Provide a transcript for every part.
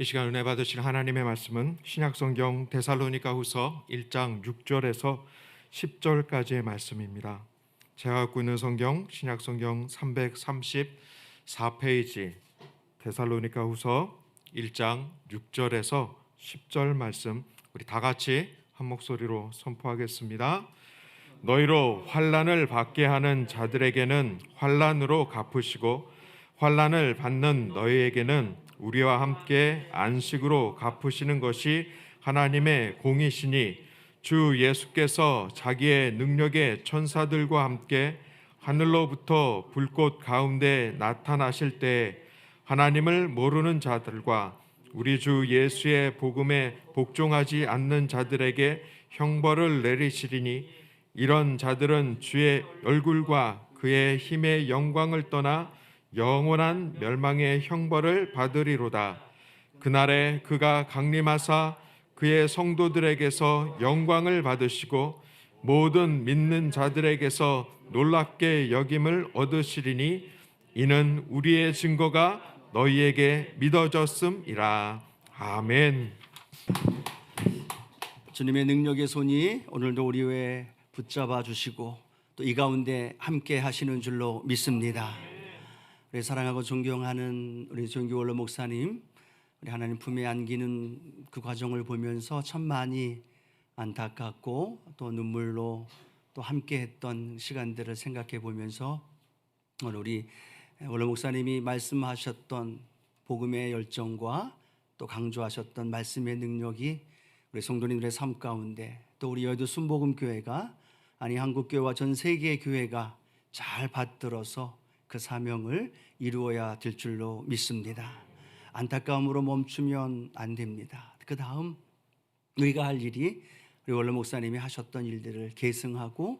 이 시간 은혜 받으실 하나님의 말씀은 신약성경 데살로니가후서 1장 6절에서 10절까지의 말씀입니다. 제가 갖고 있는 성경 신약성경 334페이지 데살로니가후서 1장 6절에서 10절 말씀, 우리 다 같이 한 목소리로 선포하겠습니다. 너희로 환난을 받게 하는 자들에게는 환난으로 갚으시고 환난을 받는 너희에게는 우리와 함께 안식으로 갚으시는 것이 하나님의 공이시니, 주 예수께서 자기의 능력의 천사들과 함께 하늘로부터 불꽃 가운데 나타나실 때에 하나님을 모르는 자들과 우리 주 예수의 복음에 복종하지 않는 자들에게 형벌을 내리시리니, 이런 자들은 주의 얼굴과 그의 힘의 영광을 떠나 영원한 멸망의 형벌을 받으리로다. 그날에 그가 강림하사 그의 성도들에게서 영광을 받으시고 모든 믿는 자들에게서 놀랍게 여김을 얻으시리니, 이는 우리의 증거가 너희에게 믿어졌음이라. 아멘. 주님의 능력의 손이 오늘도 우리 외에 붙잡아 주시고 또 이 가운데 함께 하시는 줄로 믿습니다. 우리 사랑하고 존경하는 우리 정규원로 목사님, 우리 하나님 품에 안기는 그 과정을 보면서 참 많이 안타깝고 또 눈물로 또 함께 했던 시간들을 생각해 보면서 오늘 우리 원로 목사님이 말씀하셨던 복음의 열정과 또 강조하셨던 말씀의 능력이 우리 성도님들의 삶 가운데, 또 우리 여의도 순복음교회가 아니 한국교회와 전 세계의 교회가 잘 받들어서 그 사명을 이루어야 될 줄로 믿습니다. 안타까움으로 멈추면 안 됩니다. 그 다음 우리가 할 일이 우리 원로 목사님이 하셨던 일들을 계승하고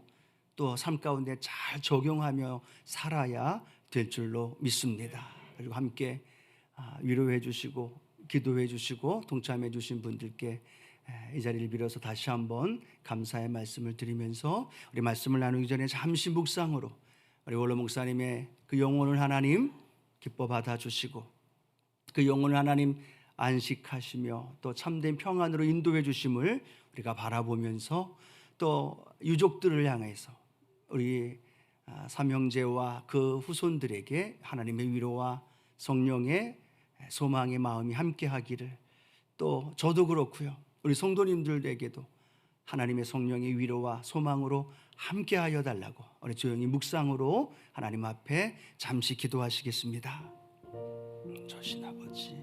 또 삶 가운데 잘 적용하며 살아야 될 줄로 믿습니다. 그리고 함께 위로해 주시고 기도해 주시고 동참해 주신 분들께 이 자리를 빌어서 다시 한번 감사의 말씀을 드리면서 우리 말씀을 나누기 전에 잠시 묵상으로 우리 원로 목사님의 그 영혼을 하나님 기뻐 받아주시고 그 영혼을 하나님 안식하시며 또 참된 평안으로 인도해 주심을 우리가 바라보면서 또 유족들을 향해서 우리 삼형제와 그 후손들에게 하나님의 위로와 성령의 소망의 마음이 함께 하기를, 또 저도 그렇고요, 우리 성도님들에게도 하나님의 성령의 위로와 소망으로 함께하여 달라고 우리 조용히 묵상으로 하나님 앞에 잠시 기도하시겠습니다. 저신 아버지,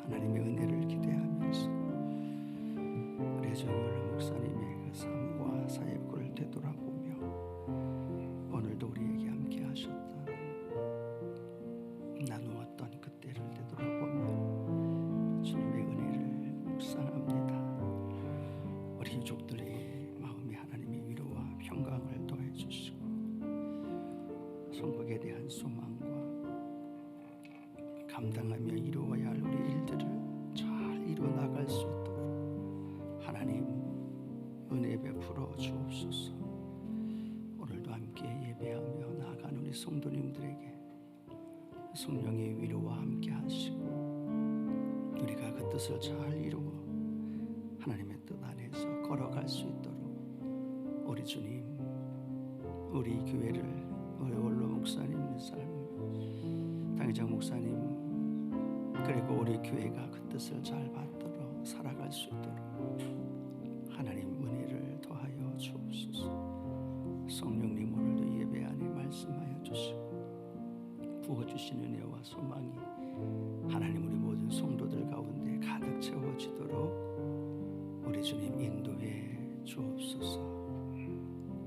하나님의 은혜를 기대하면서 우리 정원로 목사님의 그 삶과 사역을 되돌아보며 오늘도 우리에게 함께 하셨던 나누었던 그때를 되돌아보며 주님의 은혜를 묵상합니다. 우리 유족들의 마음에 하나님의 위로와 평강을 더해 주시고 천국에 대한 소망과 감당하며 이루어야 할 우리 일들을 잘 이루어 나갈 수 있도록 하나님 은혜 베풀어 주옵소서. 오늘도 함께 예배하며 나아가는 우리 성도님들에게 성령의 위로와 함께 하시고 우리가 그 뜻을 잘 이루어 하나님의 뜻 안에서 걸어갈 수 있도록 우리 주님, 우리 교회를, 우리 원로 목사님의 삶, 당회장 목사님, 그리고 우리 교회가 그 뜻을 잘 받들어 살아갈 수 있도록 하나님 은혜를 더하여 주옵소서. 성령님, 오늘도 예배 안에 말씀하여 주시고 부어주신 은혜와 소망이 하나님 우리 모든 성도들 가운데 가득 채워지도록 우리 주님 인도해 주옵소서.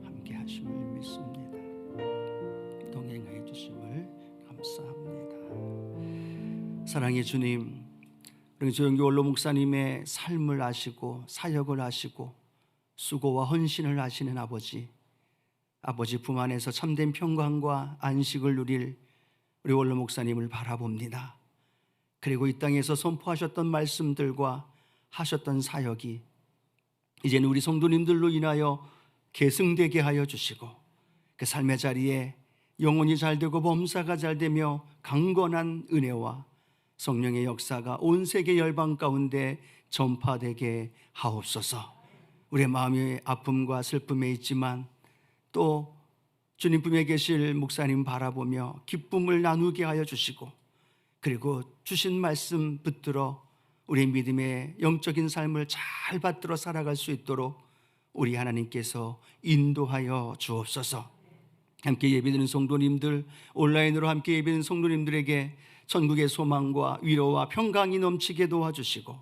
함께 하심을 믿습니다. 동행해 주심을 감사합니다. 사랑의 주님, 우리 조영규 원로 목사님의 삶을 아시고 사역을 아시고 수고와 헌신을 아시는 아버지 품 안에서 참된 평강과 안식을 누릴 우리 원로 목사님을 바라봅니다. 그리고 이 땅에서 선포하셨던 말씀들과 하셨던 사역이 이제는 우리 성도님들로 인하여 계승되게 하여 주시고 그 삶의 자리에 영혼이 잘되고 범사가 잘되며 강건한 은혜와 성령의 역사가 온 세계 열방 가운데 전파되게 하옵소서. 우리의 마음이 아픔과 슬픔에 있지만 또 주님 품에 계실 목사님 바라보며 기쁨을 나누게 하여 주시고, 그리고 주신 말씀 붙들어 우리 믿음의 영적인 삶을 잘 받들어 살아갈 수 있도록 우리 하나님께서 인도하여 주옵소서. 함께 예배드리는 성도님들, 온라인으로 함께 예배드리는 성도님들에게 천국의 소망과 위로와 평강이 넘치게 도와주시고,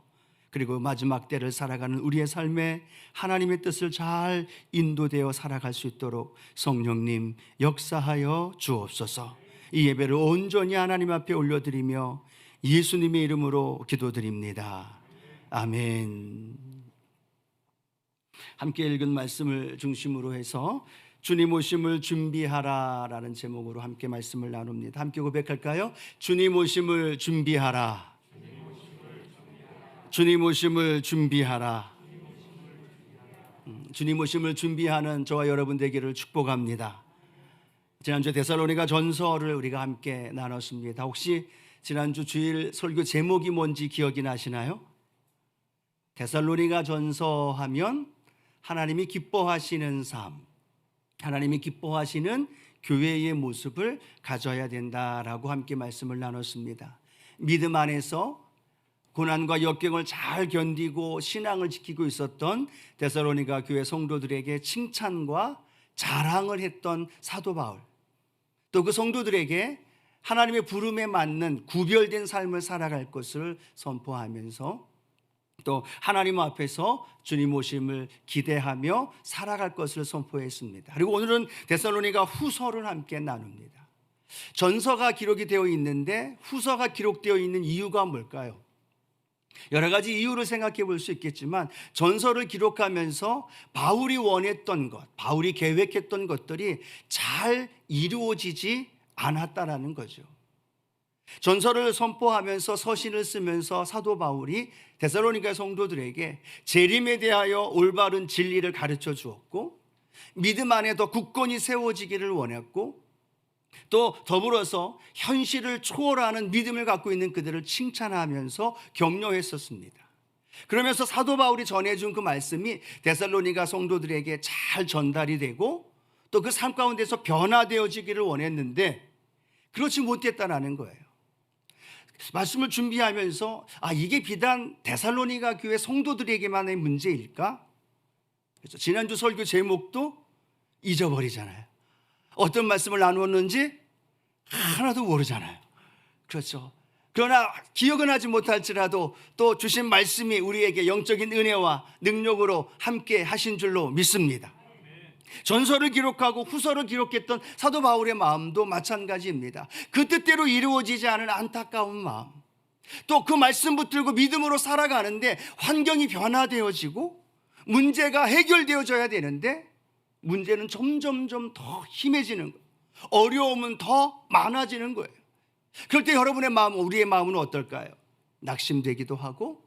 그리고 마지막 때를 살아가는 우리의 삶에 하나님의 뜻을 잘 인도되어 살아갈 수 있도록 성령님 역사하여 주옵소서. 이 예배를 온전히 하나님 앞에 올려드리며 예수님의 이름으로 기도드립니다. 아멘. 함께 읽은 말씀을 중심으로 해서 주님 오심을 준비하라 라는 제목으로 함께 말씀을 나눕니다. 함께 고백할까요? 주님 오심을 준비하라. 주님 오심을 준비하라. 주님 오심을 준비하는 저와 여러분 되기를 축복합니다. 지난주 데살로니가 전서를 우리가 함께 나눴습니다. 혹시 지난주 주일 설교 제목이 뭔지 기억이 나시나요? 데살로니가 전서 하면 하나님이 기뻐하시는 삶, 하나님이 기뻐하시는 교회의 모습을 가져야 된다라고 함께 말씀을 나눴습니다. 믿음 안에서 고난과 역경을 잘 견디고 신앙을 지키고 있었던 데살로니가 교회 성도들에게 칭찬과 자랑을 했던 사도 바울, 또 그 성도들에게 하나님의 부름에 맞는 구별된 삶을 살아갈 것을 선포하면서 또 하나님 앞에서 주님 오심을 기대하며 살아갈 것을 선포했습니다. 그리고 오늘은 데살로니가 후서를 함께 나눕니다. 전서가 기록이 되어 있는데 후서가 기록되어 있는 이유가 뭘까요? 여러 가지 이유를 생각해 볼 수 있겠지만 전서를 기록하면서 바울이 원했던 것, 바울이 계획했던 것들이 잘 이루어지지 않았다라는 거죠. 전서를 선포하면서 서신을 쓰면서 사도 바울이 데살로니가 성도들에게 재림에 대하여 올바른 진리를 가르쳐 주었고, 믿음 안에 더 굳건히 세워지기를 원했고, 또 더불어서 현실을 초월하는 믿음을 갖고 있는 그들을 칭찬하면서 격려했었습니다. 그러면서 사도 바울이 전해준 그 말씀이 데살로니가 성도들에게 잘 전달이 되고 또 그 삶 가운데서 변화되어지기를 원했는데 그렇지 못했다라는 거예요. 말씀을 준비하면서 이게 비단 데살로니가 교회 성도들에게만의 문제일까? 그래서 지난주 설교 제목도 잊어버리잖아요. 어떤 말씀을 나누었는지 하나도 모르잖아요. 그렇죠. 그러나 기억은 하지 못할지라도 또 주신 말씀이 우리에게 영적인 은혜와 능력으로 함께 하신 줄로 믿습니다. 전서를 기록하고 후서를 기록했던 사도 바울의 마음도 마찬가지입니다. 그 뜻대로 이루어지지 않은 안타까운 마음, 또 그 말씀 붙들고 믿음으로 살아가는데 환경이 변화되어지고 문제가 해결되어져야 되는데 문제는 점점점 더 심해지는 거예요. 어려움은 더 많아지는 거예요. 그럴 때 여러분의 마음, 우리의 마음은 어떨까요? 낙심되기도 하고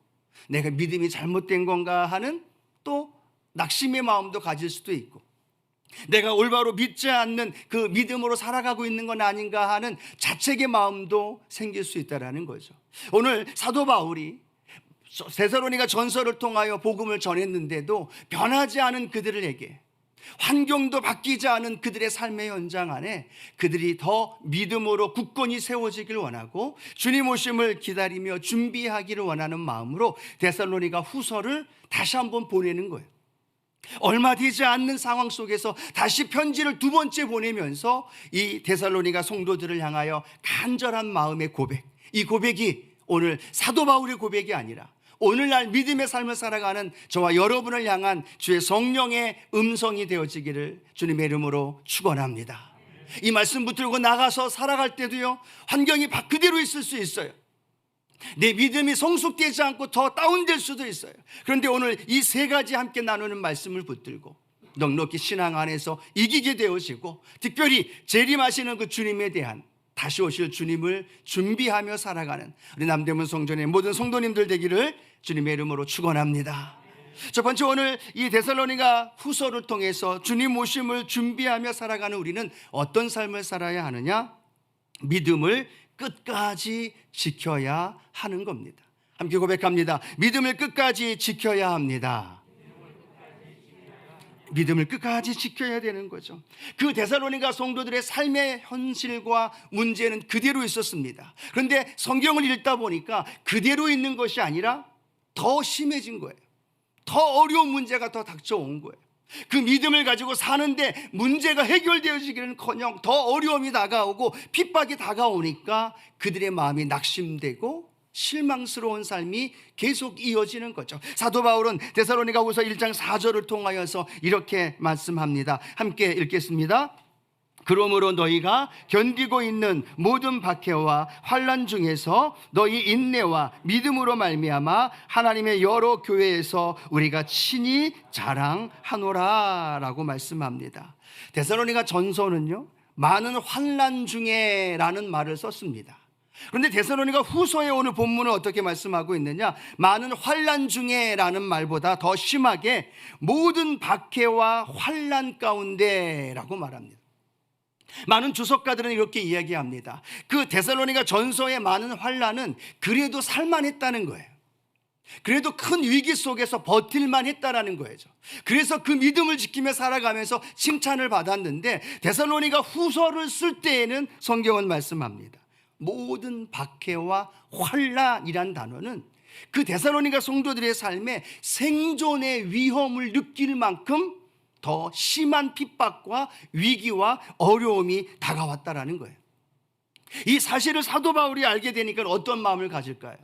내가 믿음이 잘못된 건가 하는 또 낙심의 마음도 가질 수도 있고, 내가 올바로 믿지 않는 그 믿음으로 살아가고 있는 건 아닌가 하는 자책의 마음도 생길 수 있다는 거죠. 오늘 사도 바울이 데살로니가 전서를 통하여 복음을 전했는데도 변하지 않은 그들에게, 환경도 바뀌지 않은 그들의 삶의 현장 안에 그들이 더 믿음으로 굳건히 세워지길 원하고 주님 오심을 기다리며 준비하기를 원하는 마음으로 데살로니가 후서를 다시 한번 보내는 거예요. 얼마 되지 않는 상황 속에서 다시 편지를 두 번째 보내면서 이 데살로니가 성도들을 향하여 간절한 마음의 고백, 이 고백이 오늘 사도 바울의 고백이 아니라 오늘날 믿음의 삶을 살아가는 저와 여러분을 향한 주의 성령의 음성이 되어지기를 주님의 이름으로 축원합니다. 이 말씀 붙들고 나가서 살아갈 때도요, 환경이 그대로 있을 수 있어요. 내 믿음이 성숙되지 않고 더 다운될 수도 있어요. 그런데 오늘 이 세 가지 함께 나누는 말씀을 붙들고 넉넉히 신앙 안에서 이기게 되어지고, 특별히 재림하시는 그 주님에 대한, 다시 오실 주님을 준비하며 살아가는 우리 남대문 성전의 모든 성도님들 되기를 주님의 이름으로 축원합니다. 첫 번째, 오늘 이 데살로니가 후서를 통해서 주님 오심을 준비하며 살아가는 우리는 어떤 삶을 살아야 하느냐? 믿음을 끝까지 지켜야 하는 겁니다. 함께 고백합니다. 믿음을 끝까지 지켜야 합니다. 믿음을 끝까지 지켜야 되는 거죠. 그 데살로니가 성도들의 삶의 현실과 문제는 그대로 있었습니다. 그런데 성경을 읽다 보니까 그대로 있는 것이 아니라 더 심해진 거예요. 더 어려운 문제가 더 닥쳐온 거예요. 그 믿음을 가지고 사는데 문제가 해결되어지기는커녕 더 어려움이 다가오고 핍박이 다가오니까 그들의 마음이 낙심되고 실망스러운 삶이 계속 이어지는 거죠. 사도 바울은 데살로니가후서 1장 4절을 통하여서 이렇게 말씀합니다. 함께 읽겠습니다. 그러므로 너희가 견디고 있는 모든 박해와 환난 중에서 너희 인내와 믿음으로 말미암아 하나님의 여러 교회에서 우리가 친히 자랑하노라 라고 말씀합니다. 데살로니가 전서는요, 많은 환난 중에라는 말을 썼습니다. 그런데 데살로니가 후서에 오늘 본문은 어떻게 말씀하고 있느냐? 많은 환난 중에라는 말보다 더 심하게 모든 박해와 환난 가운데라고 말합니다. 많은 주석가들은 이렇게 이야기합니다. 그 데살로니가 전서의 많은 환난은 그래도 살만했다는 거예요. 그래도 큰 위기 속에서 버틸만 했다라는 거죠. 그래서 그 믿음을 지키며 살아가면서 칭찬을 받았는데 데살로니가 후서를 쓸 때에는 성경은 말씀합니다. 모든 박해와 환난이란 단어는 그 데살로니가 성도들의 삶에 생존의 위험을 느낄 만큼 더 심한 핍박과 위기와 어려움이 다가왔다라는 거예요. 이 사실을 사도 바울이 알게 되니까 어떤 마음을 가질까요?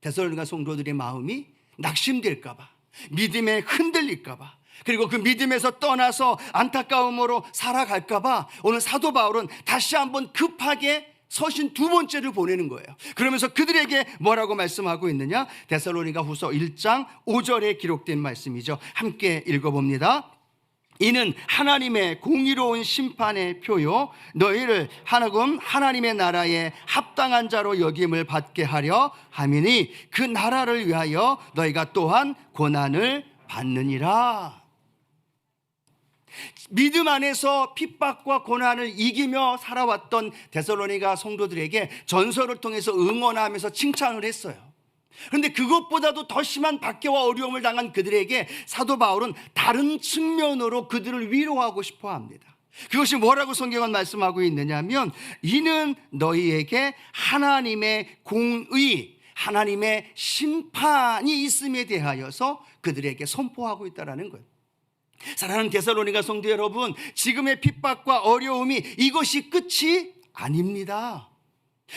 데살로니가 성도들의 마음이 낙심될까 봐, 믿음에 흔들릴까 봐, 그리고 그 믿음에서 떠나서 안타까움으로 살아갈까 봐 오늘 사도 바울은 다시 한번 급하게 서신 두 번째를 보내는 거예요. 그러면서 그들에게 뭐라고 말씀하고 있느냐? 데살로니가 후서 1장 5절에 기록된 말씀이죠. 함께 읽어봅니다. 이는 하나님의 공의로운 심판의 표요 너희를 하나님의 나라에 합당한 자로 여김을 받게 하려 함이니 그 나라를 위하여 너희가 또한 고난을 받느니라. 믿음 안에서 핍박과 고난을 이기며 살아왔던 데살로니가 성도들에게 전서를 통해서 응원하면서 칭찬을 했어요. 그런데 그것보다도 더 심한 박해와 어려움을 당한 그들에게 사도 바울은 다른 측면으로 그들을 위로하고 싶어 합니다. 그것이 뭐라고 성경은 말씀하고 있느냐면 이는 너희에게 하나님의 공의, 하나님의 심판이 있음에 대하여서 그들에게 선포하고 있다는 거예요. 사랑하는 데살로니가 성도 여러분, 지금의 핍박과 어려움이 이것이 끝이 아닙니다.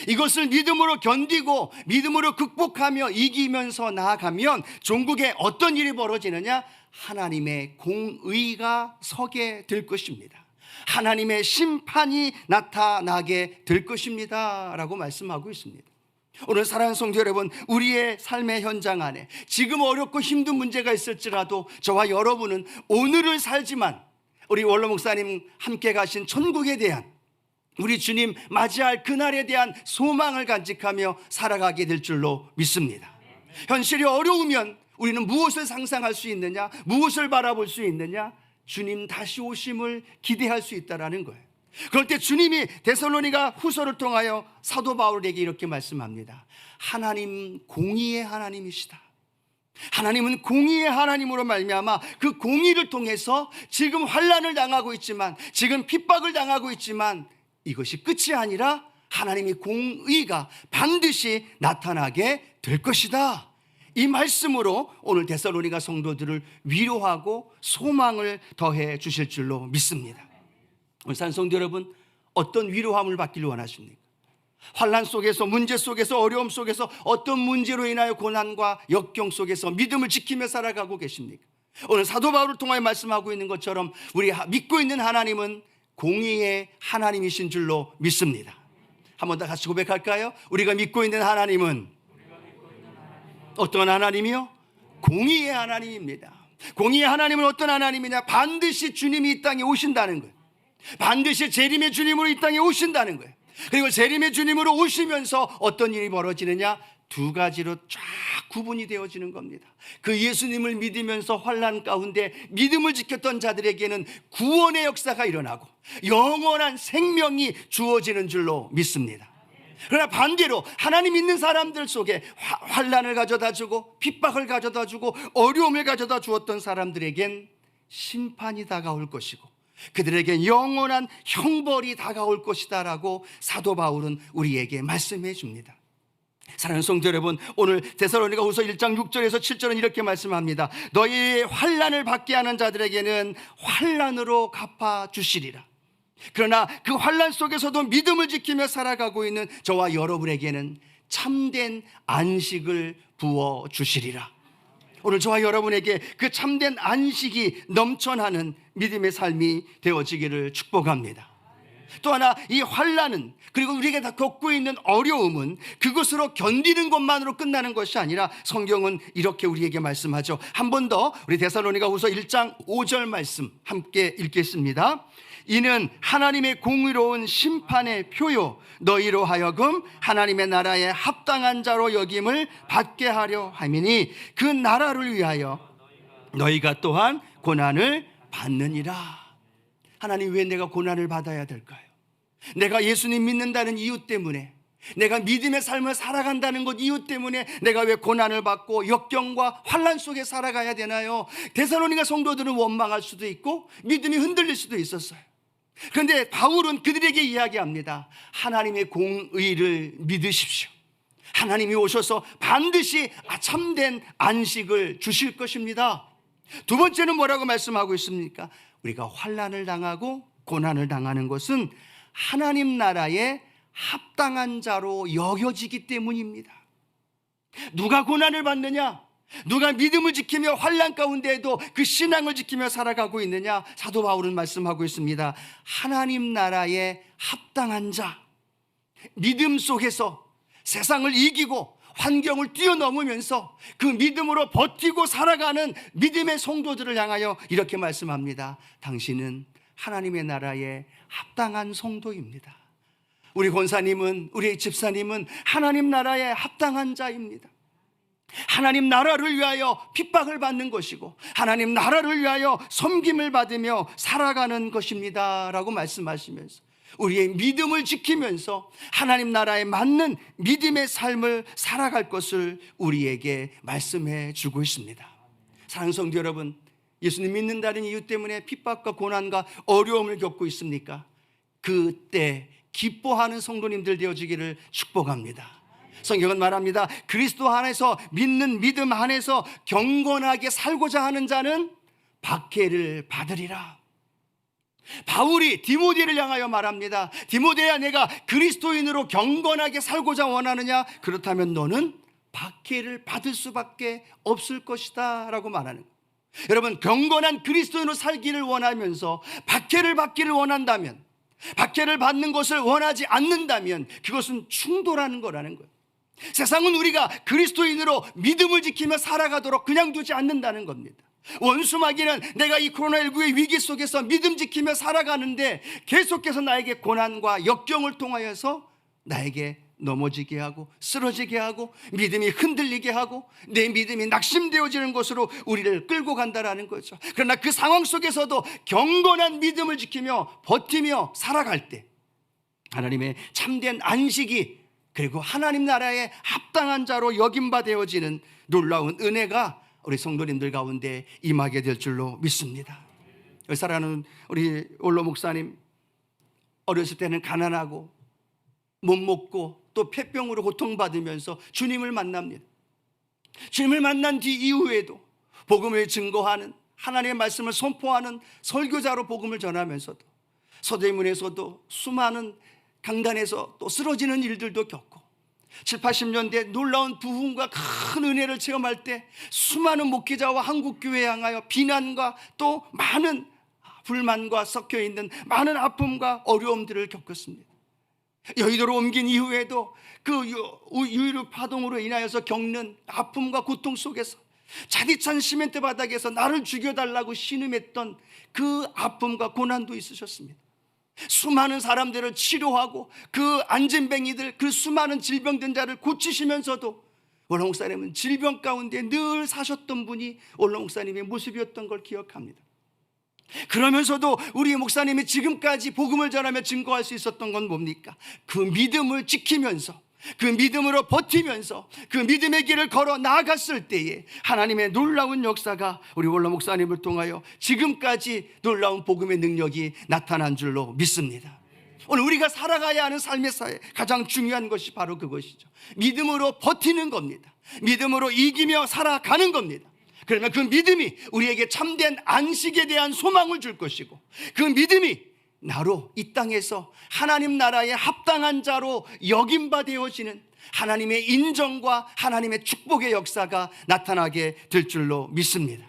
이것을 믿음으로 견디고 믿음으로 극복하며 이기면서 나아가면 종국에 어떤 일이 벌어지느냐? 하나님의 공의가 서게 될 것입니다. 하나님의 심판이 나타나게 될 것입니다 라고 말씀하고 있습니다. 오늘 사랑하는 성도 여러분, 우리의 삶의 현장 안에 지금 어렵고 힘든 문제가 있을지라도 저와 여러분은 오늘을 살지만 우리 원로 목사님 함께 가신 천국에 대한 우리 주님 맞이할 그날에 대한 소망을 간직하며 살아가게 될 줄로 믿습니다. 현실이 어려우면 우리는 무엇을 상상할 수 있느냐? 무엇을 바라볼 수 있느냐? 주님 다시 오심을 기대할 수 있다는 거예요. 그럴 때 주님이 데살로니가 후서를 통하여 사도 바울에게 이렇게 말씀합니다. 하나님 공의의 하나님이시다. 하나님은 공의의 하나님으로 말미암아 그 공의를 통해서 지금 환난을 당하고 있지만, 지금 핍박을 당하고 있지만 이것이 끝이 아니라 하나님의 공의가 반드시 나타나게 될 것이다. 이 말씀으로 오늘 데살로니가 성도들을 위로하고 소망을 더해 주실 줄로 믿습니다. 우리 산성도 여러분, 어떤 위로함을 받기를 원하십니까? 환난 속에서, 문제 속에서, 어려움 속에서, 어떤 문제로 인하여 고난과 역경 속에서 믿음을 지키며 살아가고 계십니까? 오늘 사도 바울을 통하여 말씀하고 있는 것처럼 우리 믿고 있는 하나님은 공의의 하나님이신 줄로 믿습니다. 한 번 더 같이 고백할까요? 우리가 믿고 있는 하나님은 어떤 하나님이요? 공의의 하나님입니다. 공의의 하나님은 어떤 하나님이냐? 반드시 주님이 이 땅에 오신다는 거예요. 반드시 재림의 주님으로 이 땅에 오신다는 거예요. 그리고 재림의 주님으로 오시면서 어떤 일이 벌어지느냐? 두 가지로 쫙 구분이 되어지는 겁니다. 그 예수님을 믿으면서 환난 가운데 믿음을 지켰던 자들에게는 구원의 역사가 일어나고 영원한 생명이 주어지는 줄로 믿습니다. 그러나 반대로 하나님 믿는 사람들 속에 환난을 가져다 주고 핍박을 가져다 주고 어려움을 가져다 주었던 사람들에겐 심판이 다가올 것이고 그들에게 영원한 형벌이 다가올 것이다라고 사도 바울은 우리에게 말씀해 줍니다. 사랑하는 성도 여러분, 오늘 데살로니가후서 1장 6절에서 7절은 이렇게 말씀합니다. 너희의 환난을 받게 하는 자들에게는 환난으로 갚아 주시리라. 그러나 그 환난 속에서도 믿음을 지키며 살아가고 있는 저와 여러분에게는 참된 안식을 부어 주시리라. 오늘 저와 여러분에게 그 참된 안식이 넘쳐나는 믿음의 삶이 되어지기를 축복합니다. 또 하나, 이 환난은, 그리고 우리가 다 겪고 있는 어려움은 그것으로 견디는 것만으로 끝나는 것이 아니라 성경은 이렇게 우리에게 말씀하죠. 한 번 더 우리 데살로니가후서 1장 5절 말씀 함께 읽겠습니다. 이는 하나님의 공의로운 심판의 표요 너희로 하여금 하나님의 나라에 합당한 자로 여김을 받게 하려 함이니 그 나라를 위하여 너희가 또한 고난을 받느니라. 하나님, 왜 내가 고난을 받아야 될까요? 내가 예수님 믿는다는 이유 때문에, 내가 믿음의 삶을 살아간다는 것 이유 때문에 내가 왜 고난을 받고 역경과 환난 속에 살아가야 되나요? 데살로니가 성도들은 원망할 수도 있고 믿음이 흔들릴 수도 있었어요. 그런데 바울은 그들에게 이야기합니다. 하나님의 공의를 믿으십시오. 하나님이 오셔서 반드시 참된 안식을 주실 것입니다. 두 번째는 뭐라고 말씀하고 있습니까? 우리가 환난을 당하고 고난을 당하는 것은 하나님 나라에 합당한 자로 여겨지기 때문입니다. 누가 고난을 받느냐? 누가 믿음을 지키며 환난 가운데에도 그 신앙을 지키며 살아가고 있느냐? 사도 바울은 말씀하고 있습니다. 하나님 나라에 합당한 자, 믿음 속에서 세상을 이기고 환경을 뛰어넘으면서 그 믿음으로 버티고 살아가는 믿음의 성도들을 향하여 이렇게 말씀합니다. 당신은 하나님의 나라에 합당한 성도입니다. 우리 권사님은, 우리 집사님은 하나님 나라에 합당한 자입니다. 하나님 나라를 위하여 핍박을 받는 것이고 하나님 나라를 위하여 섬김을 받으며 살아가는 것입니다 라고 말씀하시면서 우리의 믿음을 지키면서 하나님 나라에 맞는 믿음의 삶을 살아갈 것을 우리에게 말씀해 주고 있습니다. 사랑하는 성도 여러분, 예수님 믿는다는 이유 때문에 핍박과 고난과 어려움을 겪고 있습니까? 그때 기뻐하는 성도님들 되어지기를 축복합니다. 성경은 말합니다. 그리스도 안에서 믿는 믿음 안에서 경건하게 살고자 하는 자는 박해를 받으리라. 바울이 디모데를 향하여 말합니다. 디모데야, 내가 그리스도인으로 경건하게 살고자 원하느냐? 그렇다면 너는 박해를 받을 수밖에 없을 것이다 라고 말하는 거예요. 여러분, 경건한 그리스도인으로 살기를 원하면서 박해를 받기를 원한다면, 박해를 받는 것을 원하지 않는다면 그것은 충돌하는 거라는 거예요. 세상은 우리가 그리스도인으로 믿음을 지키며 살아가도록 그냥 두지 않는다는 겁니다. 원수마귀는 내가 이 코로나19의 위기 속에서 믿음 지키며 살아가는데 계속해서 나에게 고난과 역경을 통하여서 나에게 넘어지게 하고 쓰러지게 하고 믿음이 흔들리게 하고 내 믿음이 낙심되어지는 것으로 우리를 끌고 간다라는 거죠. 그러나 그 상황 속에서도 경건한 믿음을 지키며 버티며 살아갈 때 하나님의 참된 안식이, 그리고 하나님 나라에 합당한 자로 여김바 되어지는 놀라운 은혜가 우리 성도님들 가운데 임하게 될 줄로 믿습니다. 사랑하는 우리 올로 목사님, 어렸을 때는 가난하고 못 먹고 또 폐병으로 고통받으면서 주님을 만납니다. 주님을 만난 뒤 이후에도 복음을 증거하는, 하나님의 말씀을 선포하는 설교자로 복음을 전하면서도 서대문에서도 수많은 강단에서 또 쓰러지는 일들도 겪고 7, 80년대 놀라운 부흥과 큰 은혜를 체험할 때 수많은 목회자와 한국교회에 향하여 비난과 또 많은 불만과 섞여 있는 많은 아픔과 어려움들을 겪었습니다. 여의도로 옮긴 이후에도 그 유유류 파동으로 인하여서 겪는 아픔과 고통 속에서 자디찬 시멘트 바닥에서 나를 죽여달라고 신음했던 그 아픔과 고난도 있으셨습니다. 수많은 사람들을 치료하고 그 안진뱅이들, 그 수많은 질병든 자를 고치시면서도 올로 목사님은 질병 가운데 늘 사셨던 분이 올로 목사님의 모습이었던 걸 기억합니다. 그러면서도 우리 목사님이 지금까지 복음을 전하며 증거할 수 있었던 건 뭡니까? 그 믿음을 지키면서, 그 믿음으로 버티면서 그 믿음의 길을 걸어 나아갔을 때에 하나님의 놀라운 역사가 우리 원로 목사님을 통하여 지금까지 놀라운 복음의 능력이 나타난 줄로 믿습니다. 오늘 우리가 살아가야 하는 삶의 가장 중요한 것이 바로 그것이죠. 믿음으로 버티는 겁니다. 믿음으로 이기며 살아가는 겁니다. 그러면 그 믿음이 우리에게 참된 안식에 대한 소망을 줄 것이고, 그 믿음이 나로 이 땅에서 하나님 나라에 합당한 자로 여김바 되어지는 하나님의 인정과 하나님의 축복의 역사가 나타나게 될 줄로 믿습니다.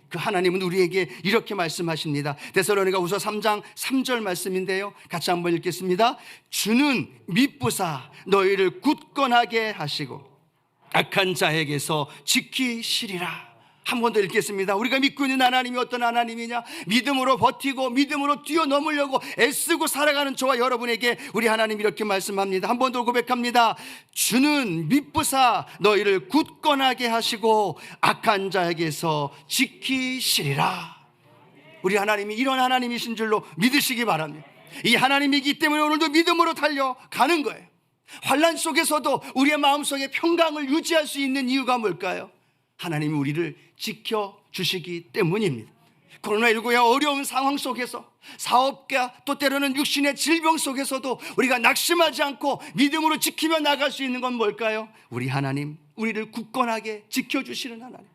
그 하나님은 우리에게 이렇게 말씀하십니다. 데살로니가후서 3장 3절 말씀인데요, 같이 한번 읽겠습니다. 주는 미쁘사 너희를 굳건하게 하시고 악한 자에게서 지키시리라. 한 번 더 읽겠습니다. 우리가 믿고 있는 하나님이 어떤 하나님이냐? 믿음으로 버티고 믿음으로 뛰어넘으려고 애쓰고 살아가는 저와 여러분에게 우리 하나님이 이렇게 말씀합니다. 한 번 더 고백합니다. 주는 미쁘사 너희를 굳건하게 하시고 악한 자에게서 지키시리라. 우리 하나님이 이런 하나님이신 줄로 믿으시기 바랍니다. 이 하나님이기 때문에 오늘도 믿음으로 달려가는 거예요. 환난 속에서도 우리의 마음속에 평강을 유지할 수 있는 이유가 뭘까요? 하나님이 우리를 지켜주시기 때문입니다. 코로나19의 어려운 상황 속에서, 사업과 또 때로는 육신의 질병 속에서도 우리가 낙심하지 않고 믿음으로 지키며 나갈 수 있는 건 뭘까요? 우리 하나님, 우리를 굳건하게 지켜주시는 하나님,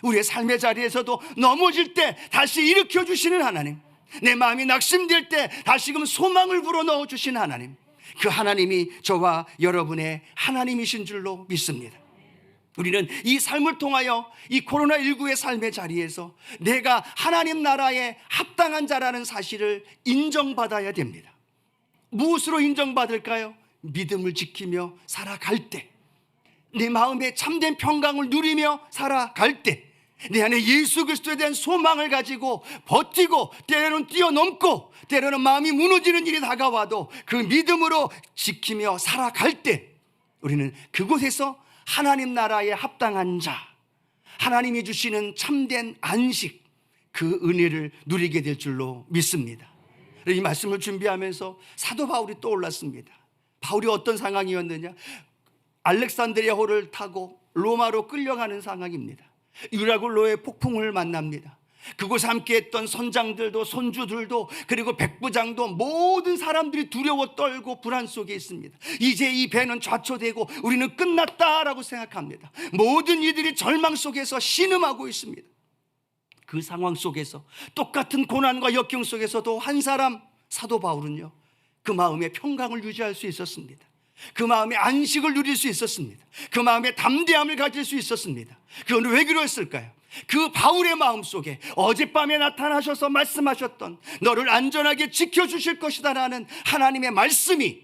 우리의 삶의 자리에서도 넘어질 때 다시 일으켜주시는 하나님, 내 마음이 낙심될 때 다시금 소망을 불어넣어주시는 하나님, 그 하나님이 저와 여러분의 하나님이신 줄로 믿습니다. 우리는 이 삶을 통하여 이 코로나19의 삶의 자리에서 내가 하나님 나라에 합당한 자라는 사실을 인정받아야 됩니다. 무엇으로 인정받을까요? 믿음을 지키며 살아갈 때, 내 마음에 참된 평강을 누리며 살아갈 때, 내 안에 예수 그리스도에 대한 소망을 가지고 버티고 때로는 뛰어넘고 때로는 마음이 무너지는 일이 다가와도 그 믿음으로 지키며 살아갈 때 우리는 그곳에서 하나님 나라에 합당한 자, 하나님이 주시는 참된 안식, 그 은혜를 누리게 될 줄로 믿습니다. 이 말씀을 준비하면서 사도 바울이 떠올랐습니다. 바울이 어떤 상황이었느냐? 알렉산드리아호를 타고 로마로 끌려가는 상황입니다. 유라굴로의 폭풍을 만납니다. 그곳에 함께했던 선장들도 손주들도 그리고 백부장도 모든 사람들이 두려워 떨고 불안 속에 있습니다. 이제 이 배는 좌초되고 우리는 끝났다라고 생각합니다. 모든 이들이 절망 속에서 신음하고 있습니다. 그 상황 속에서 똑같은 고난과 역경 속에서도 한 사람, 사도 바울은요, 그 마음의 평강을 유지할 수 있었습니다. 그 마음의 안식을 누릴 수 있었습니다. 그 마음의 담대함을 가질 수 있었습니다. 그건 왜 그랬을까요? 그 바울의 마음속에 어젯밤에 나타나셔서 말씀하셨던 너를 안전하게 지켜주실 것이다 라는 하나님의 말씀이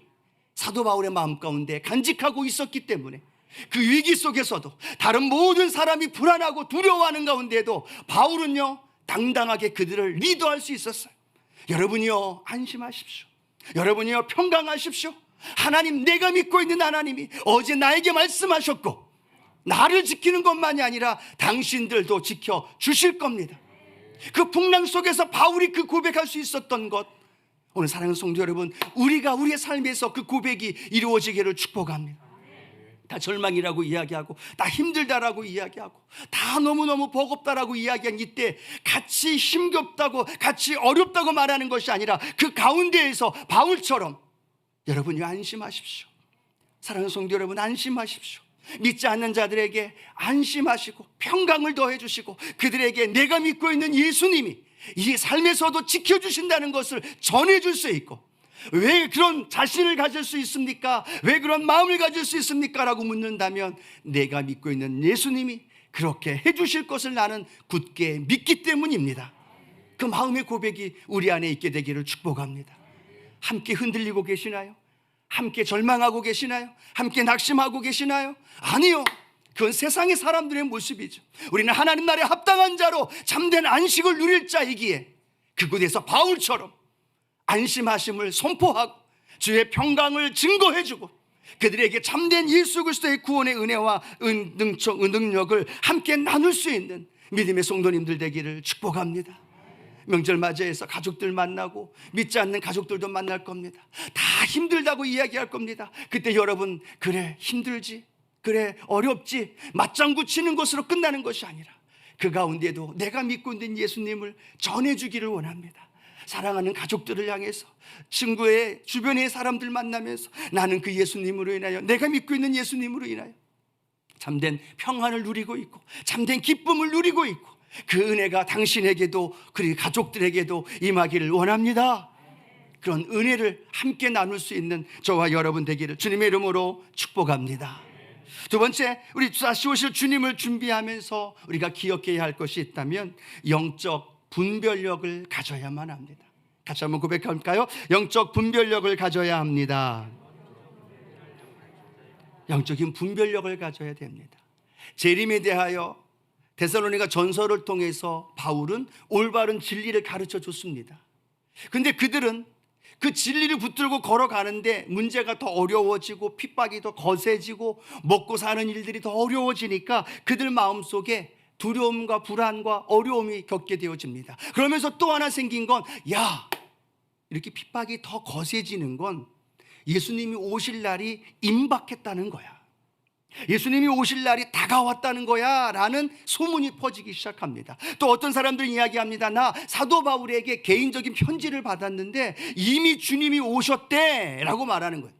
사도 바울의 마음 가운데 간직하고 있었기 때문에 그 위기 속에서도 다른 모든 사람이 불안하고 두려워하는 가운데도 바울은요 당당하게 그들을 리더할 수 있었어요. 여러분이요 안심하십시오. 여러분이요 평강하십시오. 하나님, 내가 믿고 있는 하나님이 어제 나에게 말씀하셨고 나를 지키는 것만이 아니라 당신들도 지켜주실 겁니다. 그 풍랑 속에서 바울이 그 고백할 수 있었던 것, 오늘 사랑하는 성도 여러분, 우리가 우리의 삶에서 그 고백이 이루어지기를 축복합니다. 다 절망이라고 이야기하고 다 힘들다라고 이야기하고 다 너무너무 버겁다라고 이야기한 이때 같이 힘겹다고 같이 어렵다고 말하는 것이 아니라 그 가운데에서 바울처럼 여러분이 안심하십시오. 사랑하는 성도 여러분, 안심하십시오. 믿지 않는 자들에게 안심하시고 평강을 더해 주시고 그들에게 내가 믿고 있는 예수님이 이 삶에서도 지켜주신다는 것을 전해줄 수 있고, 왜 그런 자신을 가질 수 있습니까? 왜 그런 마음을 가질 수 있습니까? 라고 묻는다면 내가 믿고 있는 예수님이 그렇게 해주실 것을 나는 굳게 믿기 때문입니다. 그 마음의 고백이 우리 안에 있게 되기를 축복합니다. 함께 흔들리고 계시나요? 함께 절망하고 계시나요? 함께 낙심하고 계시나요? 아니요, 그건 세상의 사람들의 모습이죠. 우리는 하나님 나라에 합당한 자로 참된 안식을 누릴 자이기에 그곳에서 바울처럼 안심하심을 선포하고 주의 평강을 증거해주고 그들에게 참된 예수 그리스도의 구원의 은혜와 능력을 함께 나눌 수 있는 믿음의 성도님들 되기를 축복합니다. 명절 맞이해서 가족들 만나고 믿지 않는 가족들도 만날 겁니다. 다 힘들다고 이야기할 겁니다. 그때 여러분, 그래 힘들지, 그래 어렵지, 맞장구 치는 것으로 끝나는 것이 아니라 그 가운데도 내가 믿고 있는 예수님을 전해주기를 원합니다. 사랑하는 가족들을 향해서, 친구의 주변의 사람들 만나면서 나는 그 예수님으로 인하여, 내가 믿고 있는 예수님으로 인하여 참된 평안을 누리고 있고 참된 기쁨을 누리고 있고 그 은혜가 당신에게도 그리고 가족들에게도 임하기를 원합니다. 그런 은혜를 함께 나눌 수 있는 저와 여러분 되기를 주님의 이름으로 축복합니다. 두 번째, 우리 다시 오실 주님을 준비하면서 우리가 기억해야 할 것이 있다면 영적 분별력을 가져야만 합니다. 같이 한번 고백할까요? 영적 분별력을 가져야 합니다. 영적인 분별력을 가져야 됩니다. 재림에 대하여 데살로니가 전서를 통해서 바울은 올바른 진리를 가르쳐 줬습니다. 근데 그들은 그 진리를 붙들고 걸어가는데 문제가 더 어려워지고 핍박이 더 거세지고 먹고 사는 일들이 더 어려워지니까 그들 마음속에 두려움과 불안과 어려움이 겪게 되어집니다. 그러면서 또 하나 생긴 건, 이렇게 핍박이 더 거세지는 건 예수님이 오실 날이 임박했다는 거야. 예수님이 오실 날이 다가왔다는 거야 라는 소문이 퍼지기 시작합니다. 또 어떤 사람들은 이야기합니다. 나 사도 바울에게 개인적인 편지를 받았는데 이미 주님이 오셨대 라고 말하는 거예요.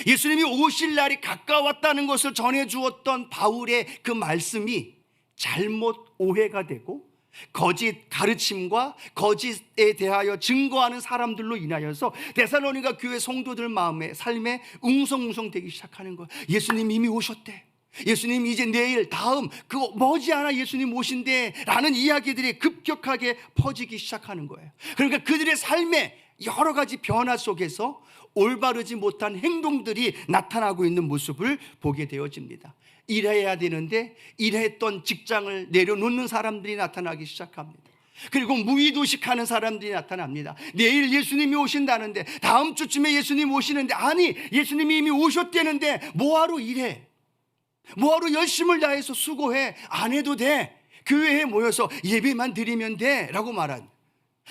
예수님이 오실 날이 가까웠다는 것을 전해주었던 바울의 그 말씀이 잘못 오해가 되고 거짓 가르침과 거짓에 대하여 증거하는 사람들로 인하여서 데살로니가 교회 성도들 마음에, 삶에 웅성웅성되기 시작하는 거예요. 예수님 이미 오셨대, 예수님 이제 내일 다음 그거 머지않아 예수님 오신대 라는 이야기들이 급격하게 퍼지기 시작하는 거예요. 그러니까 그들의 삶에 여러 가지 변화 속에서 올바르지 못한 행동들이 나타나고 있는 모습을 보게 되어집니다. 일해야 되는데 일했던 직장을 내려놓는 사람들이 나타나기 시작합니다. 그리고 무의도식하는 사람들이 나타납니다. 내일 예수님이 오신다는데, 다음 주쯤에 예수님 오시는데, 아니 예수님이 이미 오셨다는데 뭐하러 일해, 뭐하러 열심을 다해서 수고해, 안 해도 돼, 교회에 모여서 예배만 드리면 돼 라고 말한,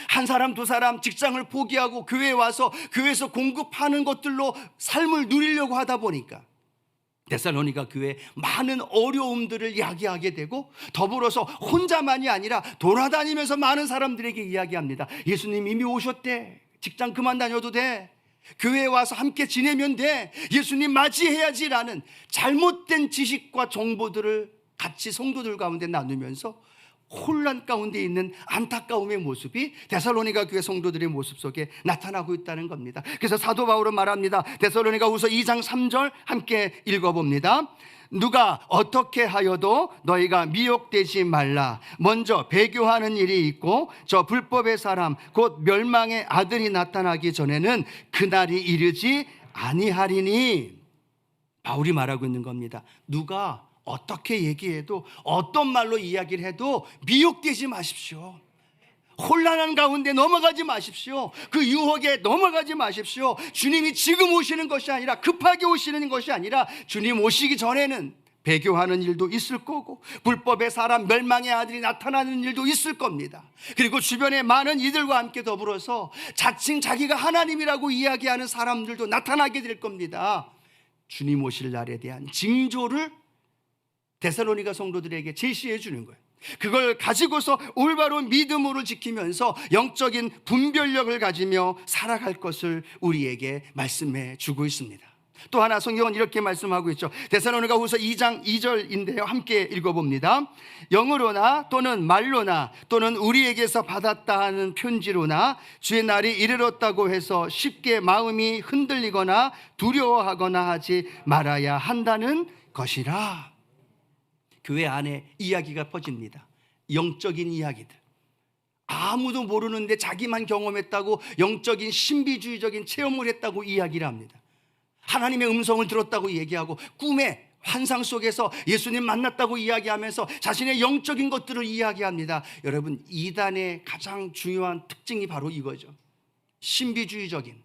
한 사람 두 사람 직장을 포기하고 교회에 와서 교회에서 공급하는 것들로 삶을 누리려고 하다 보니까 데살로니가 교회에 많은 어려움들을 야기하게 되고, 더불어서 혼자만이 아니라 돌아다니면서 많은 사람들에게 이야기합니다. 예수님 이미 오셨대, 직장 그만 다녀도 돼, 교회에 와서 함께 지내면 돼, 예수님 맞이해야지 라는 잘못된 지식과 정보들을 같이 성도들 가운데 나누면서 혼란 가운데 있는 안타까움의 모습이 데살로니가 교회 성도들의 모습 속에 나타나고 있다는 겁니다. 그래서 사도 바울은 말합니다. 데살로니가후서 2장 3절 함께 읽어봅니다. 누가 어떻게 하여도 너희가 미혹되지 말라. 먼저 배교하는 일이 있고 저 불법의 사람 곧 멸망의 아들이 나타나기 전에는 그날이 이르지 아니하리니. 바울이 말하고 있는 겁니다. 누가 어떻게 얘기해도, 어떤 말로 이야기를 해도 미혹되지 마십시오. 혼란한 가운데 넘어가지 마십시오. 그 유혹에 넘어가지 마십시오. 주님이 지금 오시는 것이 아니라, 급하게 오시는 것이 아니라 주님 오시기 전에는 배교하는 일도 있을 거고 불법의 사람, 멸망의 아들이 나타나는 일도 있을 겁니다. 그리고 주변에 많은 이들과 함께 더불어서 자칭 자기가 하나님이라고 이야기하는 사람들도 나타나게 될 겁니다. 주님 오실 날에 대한 징조를 데살로니가 성도들에게 제시해 주는 거예요. 그걸 가지고서 올바른 믿음으로 지키면서 영적인 분별력을 가지며 살아갈 것을 우리에게 말씀해 주고 있습니다. 또 하나 성경은 이렇게 말씀하고 있죠. 데살로니가후서 2장 2절인데요. 함께 읽어봅니다. 영으로나 또는 말로나 또는 우리에게서 받았다 하는 편지로나 주의 날이 이르렀다고 해서 쉽게 마음이 흔들리거나 두려워하거나 하지 말아야 한다는 것이라. 교회 안에 이야기가 퍼집니다. 영적인 이야기들. 아무도 모르는데 자기만 경험했다고, 영적인 신비주의적인 체험을 했다고 이야기를 합니다. 하나님의 음성을 들었다고 얘기하고, 꿈에 환상 속에서 예수님 만났다고 이야기하면서 자신의 영적인 것들을 이야기합니다. 여러분, 이단의 가장 중요한 특징이 바로 이거죠. 신비주의적인,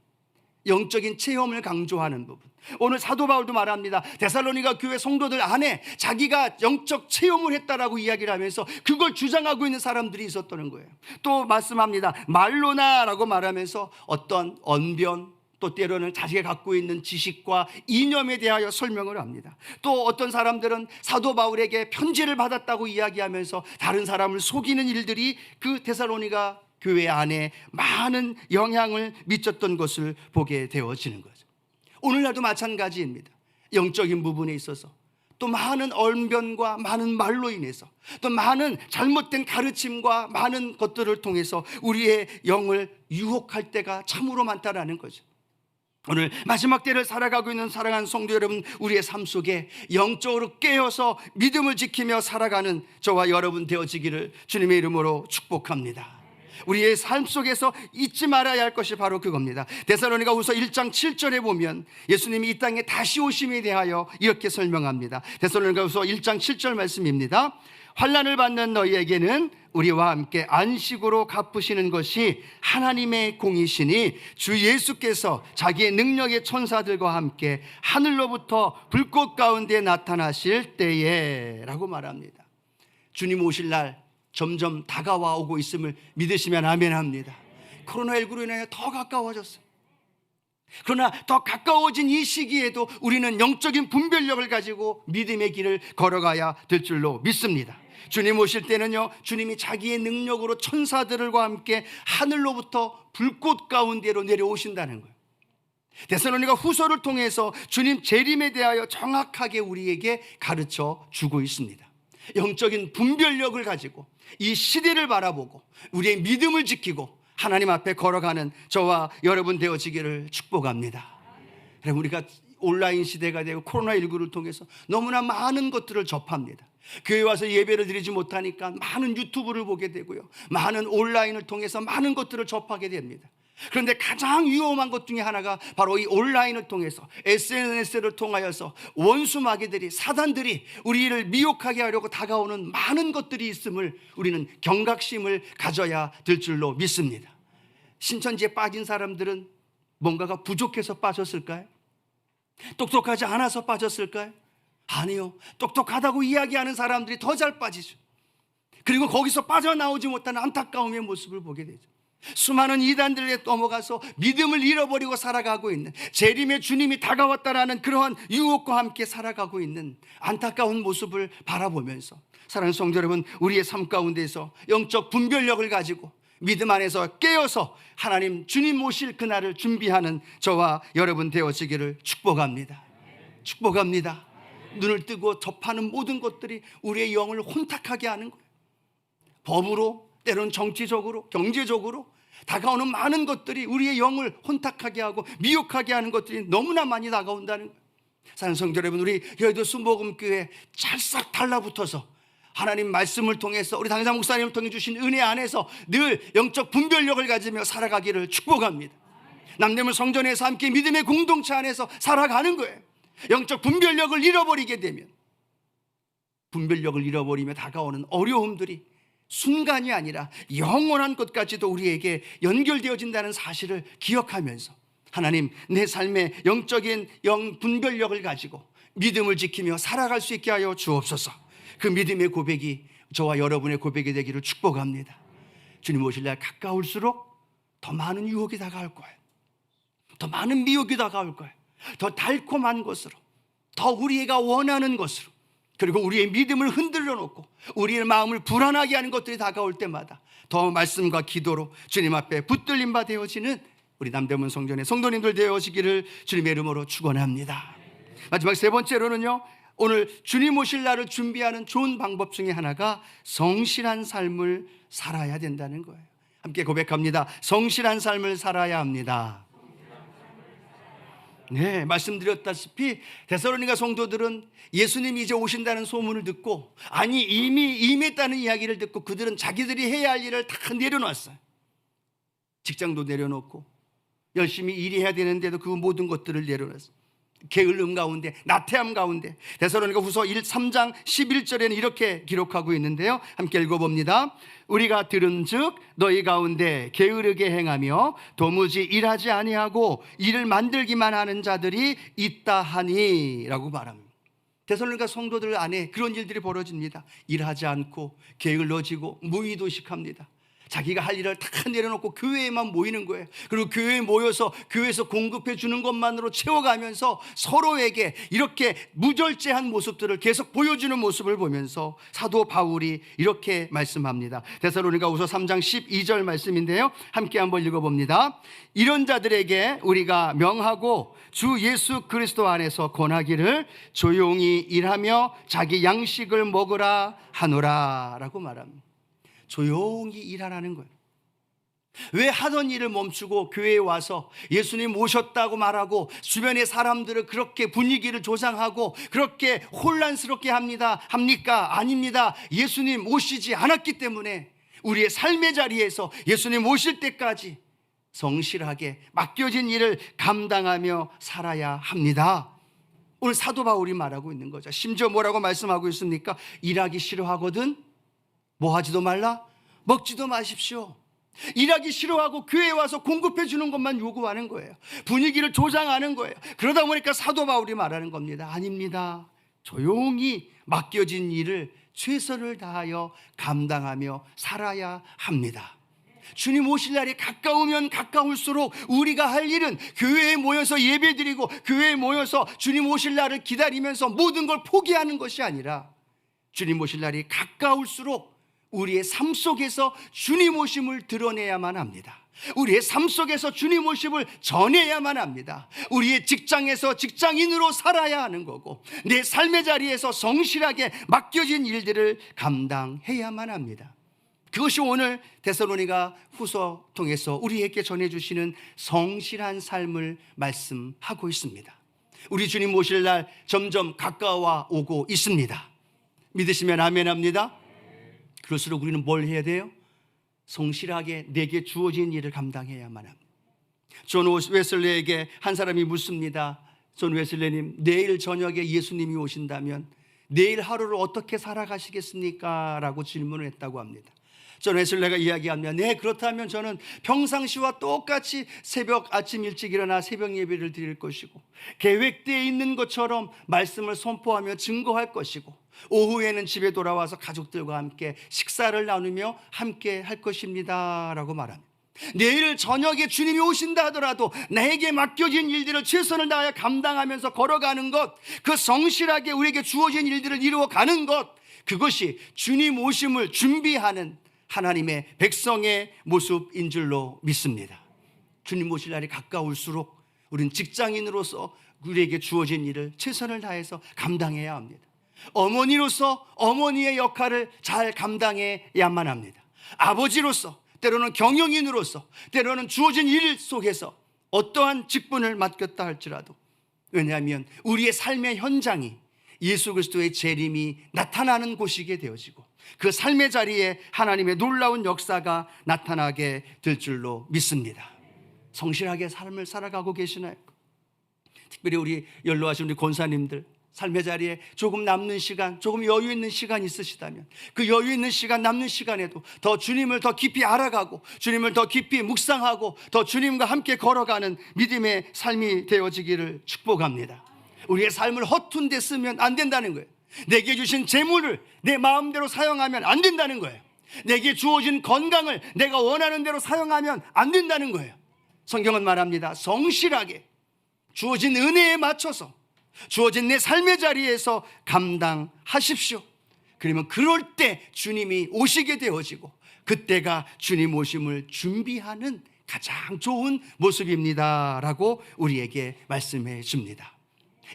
영적인 체험을 강조하는 부분. 오늘 사도 바울도 말합니다. 데살로니가 교회 성도들 안에 자기가 영적 체험을 했다라고 이야기를 하면서 그걸 주장하고 있는 사람들이 있었다는 거예요. 또 말씀합니다. 말로나라고 말하면서 어떤 언변, 또 때로는 자기가 갖고 있는 지식과 이념에 대하여 설명을 합니다. 또 어떤 사람들은 사도 바울에게 편지를 받았다고 이야기하면서 다른 사람을 속이는 일들이 그 데살로니가 교회 안에 많은 영향을 미쳤던 것을 보게 되어지는 거죠. 오늘날도 마찬가지입니다. 영적인 부분에 있어서 또 많은 언변과 많은 말로 인해서 또 많은 잘못된 가르침과 많은 것들을 통해서 우리의 영을 유혹할 때가 참으로 많다라는 거죠. 오늘 마지막 때를 살아가고 있는 사랑하는 성도 여러분, 우리의 삶 속에 영적으로 깨어서 믿음을 지키며 살아가는 저와 여러분 되어지기를 주님의 이름으로 축복합니다. 우리의 삶 속에서 잊지 말아야 할 것이 바로 그겁니다. 데살로니가 후서 1장 7절에 보면 예수님이 이 땅에 다시 오심에 대하여 이렇게 설명합니다. 데살로니가 후서 1장 7절 말씀입니다. 환난을 받는 너희에게는 우리와 함께 안식으로 갚으시는 것이 하나님의 공이시니 주 예수께서 자기의 능력의 천사들과 함께 하늘로부터 불꽃 가운데 나타나실 때에 라고 말합니다. 주님 오실 날 점점 다가와 오고 있음을 믿으시면 아멘합니다. 코로나19로 인하여 더 가까워졌어요. 그러나 더 가까워진 이 시기에도 우리는 영적인 분별력을 가지고 믿음의 길을 걸어가야 될 줄로 믿습니다. 주님 오실 때는요, 주님이 자기의 능력으로 천사들과 함께 하늘로부터 불꽃 가운데로 내려오신다는 거예요. 데살로니가 후서를 통해서 주님 재림에 대하여 정확하게 우리에게 가르쳐 주고 있습니다. 영적인 분별력을 가지고 이 시대를 바라보고 우리의 믿음을 지키고 하나님 앞에 걸어가는 저와 여러분 되어지기를 축복합니다. 여러분, 우리가 온라인 시대가 되고 코로나19를 통해서 너무나 많은 것들을 접합니다. 교회 와서 예배를 드리지 못하니까 많은 유튜브를 보게 되고요, 많은 온라인을 통해서 많은 것들을 접하게 됩니다. 그런데 가장 위험한 것 중에 하나가 바로 이 온라인을 통해서 SNS를 통하여서 원수 마귀들이, 사단들이 우리를 미혹하게 하려고 다가오는 많은 것들이 있음을 우리는 경각심을 가져야 될 줄로 믿습니다. 신천지에 빠진 사람들은 뭔가가 부족해서 빠졌을까요? 똑똑하지 않아서 빠졌을까요? 아니요. 똑똑하다고 이야기하는 사람들이 더 잘 빠지죠. 그리고 거기서 빠져나오지 못하는 안타까움의 모습을 보게 되죠. 수많은 이단들에 넘어가서 믿음을 잃어버리고 살아가고 있는, 재림의 주님이 다가왔다라는 그러한 유혹과 함께 살아가고 있는 안타까운 모습을 바라보면서, 사랑하는 성도 여러분, 우리의 삶 가운데서 영적 분별력을 가지고 믿음 안에서 깨어서 하나님 주님 오실 그날을 준비하는 저와 여러분 되어지기를 축복합니다. 축복합니다. 눈을 뜨고 접하는 모든 것들이 우리의 영을 혼탁하게 하는 거예요. 법으로, 때로는 정치적으로, 경제적으로 다가오는 많은 것들이 우리의 영을 혼탁하게 하고 미혹하게 하는 것들이 너무나 많이 다가온다는 거예요. 사랑하는 성도 여러분, 우리 여의도 순복음교회 찰싹 달라붙어서 하나님 말씀을 통해서 우리 당회장 목사님을 통해 주신 은혜 안에서 늘 영적 분별력을 가지며 살아가기를 축복합니다. 남대문 성전에서 함께 믿음의 공동체 안에서 살아가는 거예요. 영적 분별력을 잃어버리게 되면, 분별력을 잃어버리며 다가오는 어려움들이 순간이 아니라 영원한 것까지도 우리에게 연결되어진다는 사실을 기억하면서 하나님, 내 삶의 영적인 분별력을 가지고 믿음을 지키며 살아갈 수 있게 하여 주옵소서. 그 믿음의 고백이 저와 여러분의 고백이 되기를 축복합니다. 주님 오실 날 가까울수록 더 많은 유혹이 다가올 거예요. 더 많은 미혹이 다가올 거예요. 더 달콤한 것으로, 더 우리가 원하는 것으로, 그리고 우리의 믿음을 흔들어 놓고 우리의 마음을 불안하게 하는 것들이 다가올 때마다 더 말씀과 기도로 주님 앞에 붙들림 바 되어지는 우리 남대문 성전의 성도님들 되어지기를 주님의 이름으로 축원합니다. 마지막 세 번째로는요, 오늘 주님 오실 날을 준비하는 좋은 방법 중에 하나가 성실한 삶을 살아야 된다는 거예요. 함께 고백합니다. 성실한 삶을 살아야 합니다. 네, 말씀드렸다시피 데살로니가 성도들은 예수님이 이제 오신다는 소문을 듣고, 아니 이미 임했다는 이야기를 듣고 그들은 자기들이 해야 할 일을 다 내려놨어요. 직장도 내려놓고 열심히 일해야 되는데도 그 모든 것들을 내려놨어요. 게을름 가운데, 나태함 가운데. 데살로니가후서 3장 11절에는 이렇게 기록하고 있는데요, 함께 읽어봅니다. 우리가 들은즉 너희 가운데 게으르게 행하며 도무지 일하지 아니하고 일을 만들기만 하는 자들이 있다 하니 라고 말합니다. 데살로니가 성도들 안에 그런 일들이 벌어집니다. 일하지 않고 게을러지고 무의도식합니다. 자기가 할 일을 다 내려놓고 교회에만 모이는 거예요. 그리고 교회에 모여서 교회에서 공급해 주는 것만으로 채워가면서 서로에게 이렇게 무절제한 모습들을 계속 보여주는 모습을 보면서 사도 바울이 이렇게 말씀합니다. 데살로니가후서 3장 12절 말씀인데요, 함께 한번 읽어봅니다. 이런 자들에게 우리가 명하고 주 예수 그리스도 안에서 권하기를 조용히 일하며 자기 양식을 먹으라 하노라 라고 말합니다. 조용히 일하라는 거예요. 왜 하던 일을 멈추고 교회에 와서 예수님 오셨다고 말하고 주변의 사람들을 그렇게 분위기를 조장하고 그렇게 혼란스럽게 합니까? 아닙니다. 예수님 오시지 않았기 때문에 우리의 삶의 자리에서 예수님 오실 때까지 성실하게 맡겨진 일을 감당하며 살아야 합니다. 오늘 사도 바울이 말하고 있는 거죠. 심지어 뭐라고 말씀하고 있습니까? 일하기 싫어하거든 뭐 하지도 말라? 먹지도 마십시오. 일하기 싫어하고 교회에 와서 공급해 주는 것만 요구하는 거예요. 분위기를 조장하는 거예요. 그러다 보니까 사도 바울이 말하는 겁니다. 아닙니다. 조용히 맡겨진 일을 최선을 다하여 감당하며 살아야 합니다. 주님 오실 날이 가까우면 가까울수록 우리가 할 일은 교회에 모여서 예배드리고 교회에 모여서 주님 오실 날을 기다리면서 모든 걸 포기하는 것이 아니라 주님 오실 날이 가까울수록 우리의 삶 속에서 주님 오심을 드러내야만 합니다. 우리의 삶 속에서 주님 오심을 전해야만 합니다. 우리의 직장에서 직장인으로 살아야 하는 거고 내 삶의 자리에서 성실하게 맡겨진 일들을 감당해야만 합니다. 그것이 오늘 데살로니가 후서 통해서 우리에게 전해주시는 성실한 삶을 말씀하고 있습니다. 우리 주님 오실 날 점점 가까워 오고 있습니다. 믿으시면 아멘 합니다. 그럴수록 우리는 뭘 해야 돼요? 성실하게 내게 주어진 일을 감당해야만 합니다. 존 웨슬레에게 한 사람이 묻습니다. 존 웨슬레님, 내일 저녁에 예수님이 오신다면 내일 하루를 어떻게 살아가시겠습니까? 라고 질문을 했다고 합니다. 존 웨슬레가 이야기하면 네, 그렇다면 저는 평상시와 똑같이 아침 일찍 일어나 새벽 예배를 드릴 것이고 계획되어 있는 것처럼 말씀을 선포하며 증거할 것이고 오후에는 집에 돌아와서 가족들과 함께 식사를 나누며 함께 할 것입니다 라고 말합니다. 내일 저녁에 주님이 오신다 하더라도 나에게 맡겨진 일들을 최선을 다하여 감당하면서 걸어가는 것, 그 성실하게 우리에게 주어진 일들을 이루어가는 것, 그것이 주님 오심을 준비하는 하나님의 백성의 모습인 줄로 믿습니다. 주님 오실 날이 가까울수록 우리는 직장인으로서 우리에게 주어진 일을 최선을 다해서 감당해야 합니다. 어머니로서 어머니의 역할을 잘 감당해야만 합니다. 아버지로서, 때로는 경영인으로서, 때로는 주어진 일 속에서 어떠한 직분을 맡겼다 할지라도, 왜냐하면 우리의 삶의 현장이 예수 그리스도의 재림이 나타나는 곳이게 되어지고 그 삶의 자리에 하나님의 놀라운 역사가 나타나게 될 줄로 믿습니다. 성실하게 삶을 살아가고 계시나요? 특별히 우리 연로하신 우리 권사님들, 삶의 자리에 조금 남는 시간, 조금 여유 있는 시간 있으시다면 그 여유 있는 시간, 남는 시간에도 더 주님을 더 깊이 알아가고 주님을 더 깊이 묵상하고 더 주님과 함께 걸어가는 믿음의 삶이 되어지기를 축복합니다. 우리의 삶을 허튼 데 쓰면 안 된다는 거예요. 내게 주신 재물을 내 마음대로 사용하면 안 된다는 거예요. 내게 주어진 건강을 내가 원하는 대로 사용하면 안 된다는 거예요. 성경은 말합니다. 성실하게 주어진 은혜에 맞춰서 주어진 내 삶의 자리에서 감당하십시오. 그러면 그럴 때 주님이 오시게 되어지고 그때가 주님 오심을 준비하는 가장 좋은 모습입니다 라고 우리에게 말씀해 줍니다.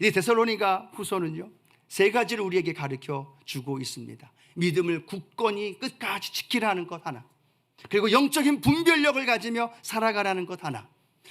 이 데살로니가 후서는요, 세 가지를 우리에게 가르쳐 주고 있습니다. 믿음을 굳건히 끝까지 지키라는 것 하나, 그리고 영적인 분별력을 가지며 살아가라는 것 하나,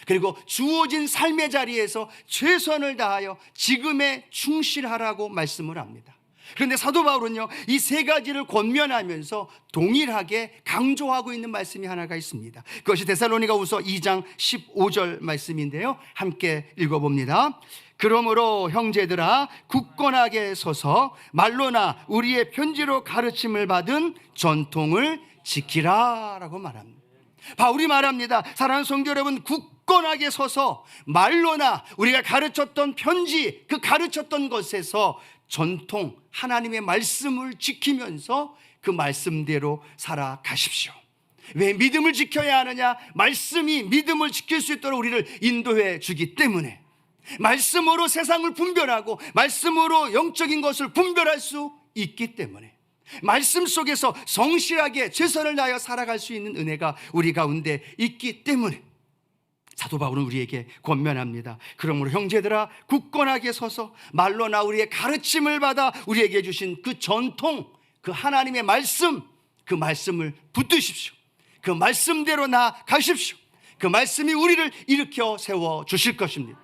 그리고 주어진 삶의 자리에서 최선을 다하여 지금에 충실하라고 말씀을 합니다. 그런데 사도 바울은요, 이 세 가지를 권면하면서 동일하게 강조하고 있는 말씀이 하나가 있습니다. 그것이 데살로니가후서 2장 15절 말씀인데요, 함께 읽어봅니다. 그러므로 형제들아 굳건하게 서서 말로나 우리의 편지로 가르침을 받은 전통을 지키라 라고 말합니다. 바울이 말합니다. 사랑하는 성도 여러분, 굳건하게 서서 말로나 우리가 가르쳤던 편지, 그 가르쳤던 것에서 전통, 하나님의 말씀을 지키면서 그 말씀대로 살아가십시오. 왜 믿음을 지켜야 하느냐? 말씀이 믿음을 지킬 수 있도록 우리를 인도해 주기 때문에, 말씀으로 세상을 분별하고 말씀으로 영적인 것을 분별할 수 있기 때문에, 말씀 속에서 성실하게 최선을 다하여 살아갈 수 있는 은혜가 우리 가운데 있기 때문에 사도 바울은 우리에게 권면합니다. 그러므로 형제들아 굳건하게 서서 말로나 우리의 가르침을 받아 우리에게 주신 그 전통, 그 하나님의 말씀, 그 말씀을 붙드십시오. 그 말씀대로 나아가십시오. 그 말씀이 우리를 일으켜 세워 주실 것입니다.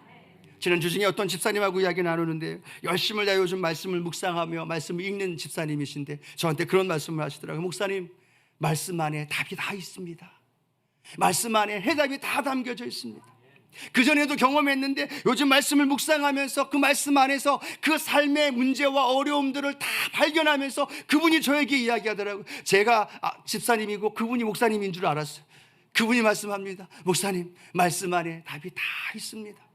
지난주 중에 어떤 집사님하고 이야기 나누는데 열심을 다해 요즘 말씀을 묵상하며 말씀을 읽는 집사님이신데 저한테 그런 말씀을 하시더라고요. 목사님, 말씀 안에 답이 다 있습니다. 말씀 안에 해답이 다 담겨져 있습니다. 그전에도 경험했는데 요즘 말씀을 묵상하면서 그 말씀 안에서 그 삶의 문제와 어려움들을 다 발견하면서 그분이 저에게 이야기하더라고요. 제가 집사님이고 그분이 목사님인 줄 알았어요. 그분이 말씀합니다. 목사님, 말씀 안에 답이 다 있습니다.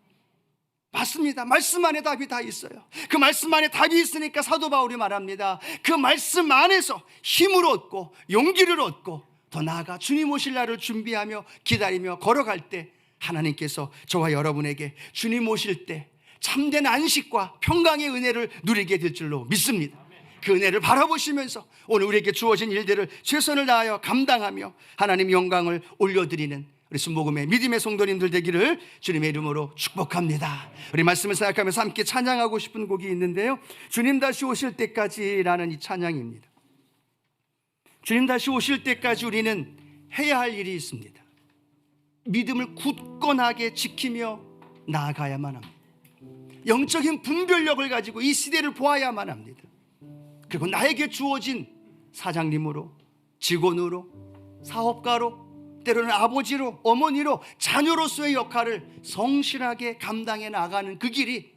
맞습니다. 말씀 안에 답이 다 있어요. 그 말씀 안에 답이 있으니까 사도 바울이 말합니다. 그 말씀 안에서 힘을 얻고 용기를 얻고 더 나아가 주님 오실 날을 준비하며 기다리며 걸어갈 때 하나님께서 저와 여러분에게 주님 오실 때 참된 안식과 평강의 은혜를 누리게 될 줄로 믿습니다. 그 은혜를 바라보시면서 오늘 우리에게 주어진 일들을 최선을 다하여 감당하며 하나님 영광을 올려드리는 우리 순복음의 믿음의 성도님들 되기를 주님의 이름으로 축복합니다. 우리 말씀을 생각하면서 함께 찬양하고 싶은 곡이 있는데요, 주님 다시 오실 때까지라는 이 찬양입니다. 주님 다시 오실 때까지 우리는 해야 할 일이 있습니다. 믿음을 굳건하게 지키며 나아가야만 합니다. 영적인 분별력을 가지고 이 시대를 보아야만 합니다. 그리고 나에게 주어진 사장님으로, 직원으로, 사업가로, 때로는 아버지로, 어머니로, 자녀로서의 역할을 성실하게 감당해 나가는 그 길이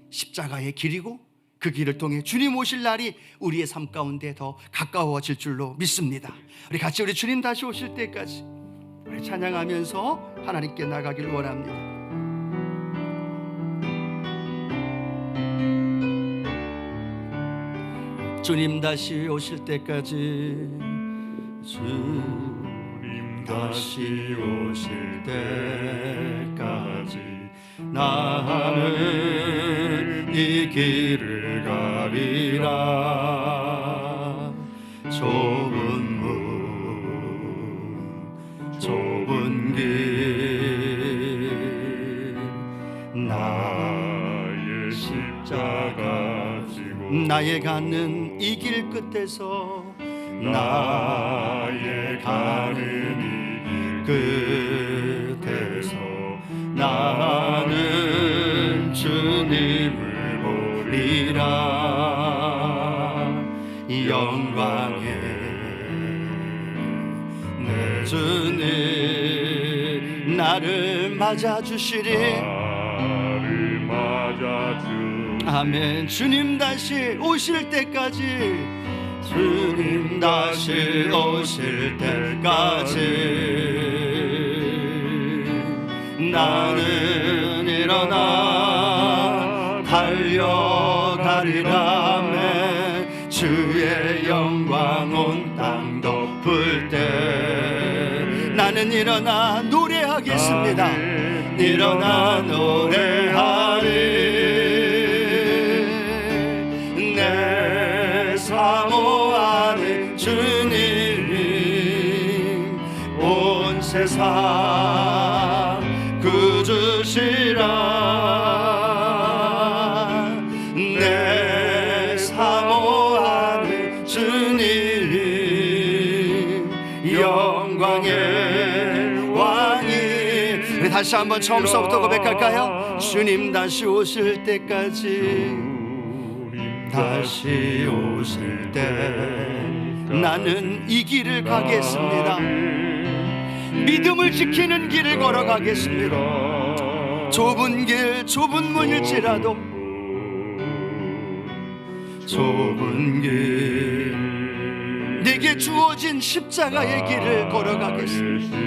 십자가의 길이고, 그 길을 통해 주님 오실 날이 우리의 삶 가운데 더 가까워질 줄로 믿습니다. 우리 같이 우리 주님 다시 오실 때까지 우리 찬양하면서 하나님께 나가길 원합니다. 주님 다시 오실 때까지, 주님 다시 오실 때까지 나는 이 길을 가리라. 좁은 문, 좁은 길, 나의 십자가 지고 나의 가는 이 길 끝에서, 나의 가는 이 길 끝에서 나는 주님을 보리라. 영광의 내 주님 나를 맞아주시리. 아멘. 주님 다시 오실 때까지, 주님 다시 오실 때까지 나는 일어나 달려가리라매. 주의 영광 온 땅 덮을 때 나는 일어나 노래하겠습니다. 일어나 노래하리. 내 사모하는 주님이 온 세상 구주시라. 내 사모하는 주님 영광의 왕이. 우리 다시 한번 처음부터 고백할까요? 주님 다시 오실 때까지, 다시 오실 때 나는 이 길을 가겠습니다. 믿음을 지키는 길을 걸어가겠습니다. 좁은 길 좁은 문일지라도 좁은 길 내게 주어진 십자가의 길을 걸어가겠습니다.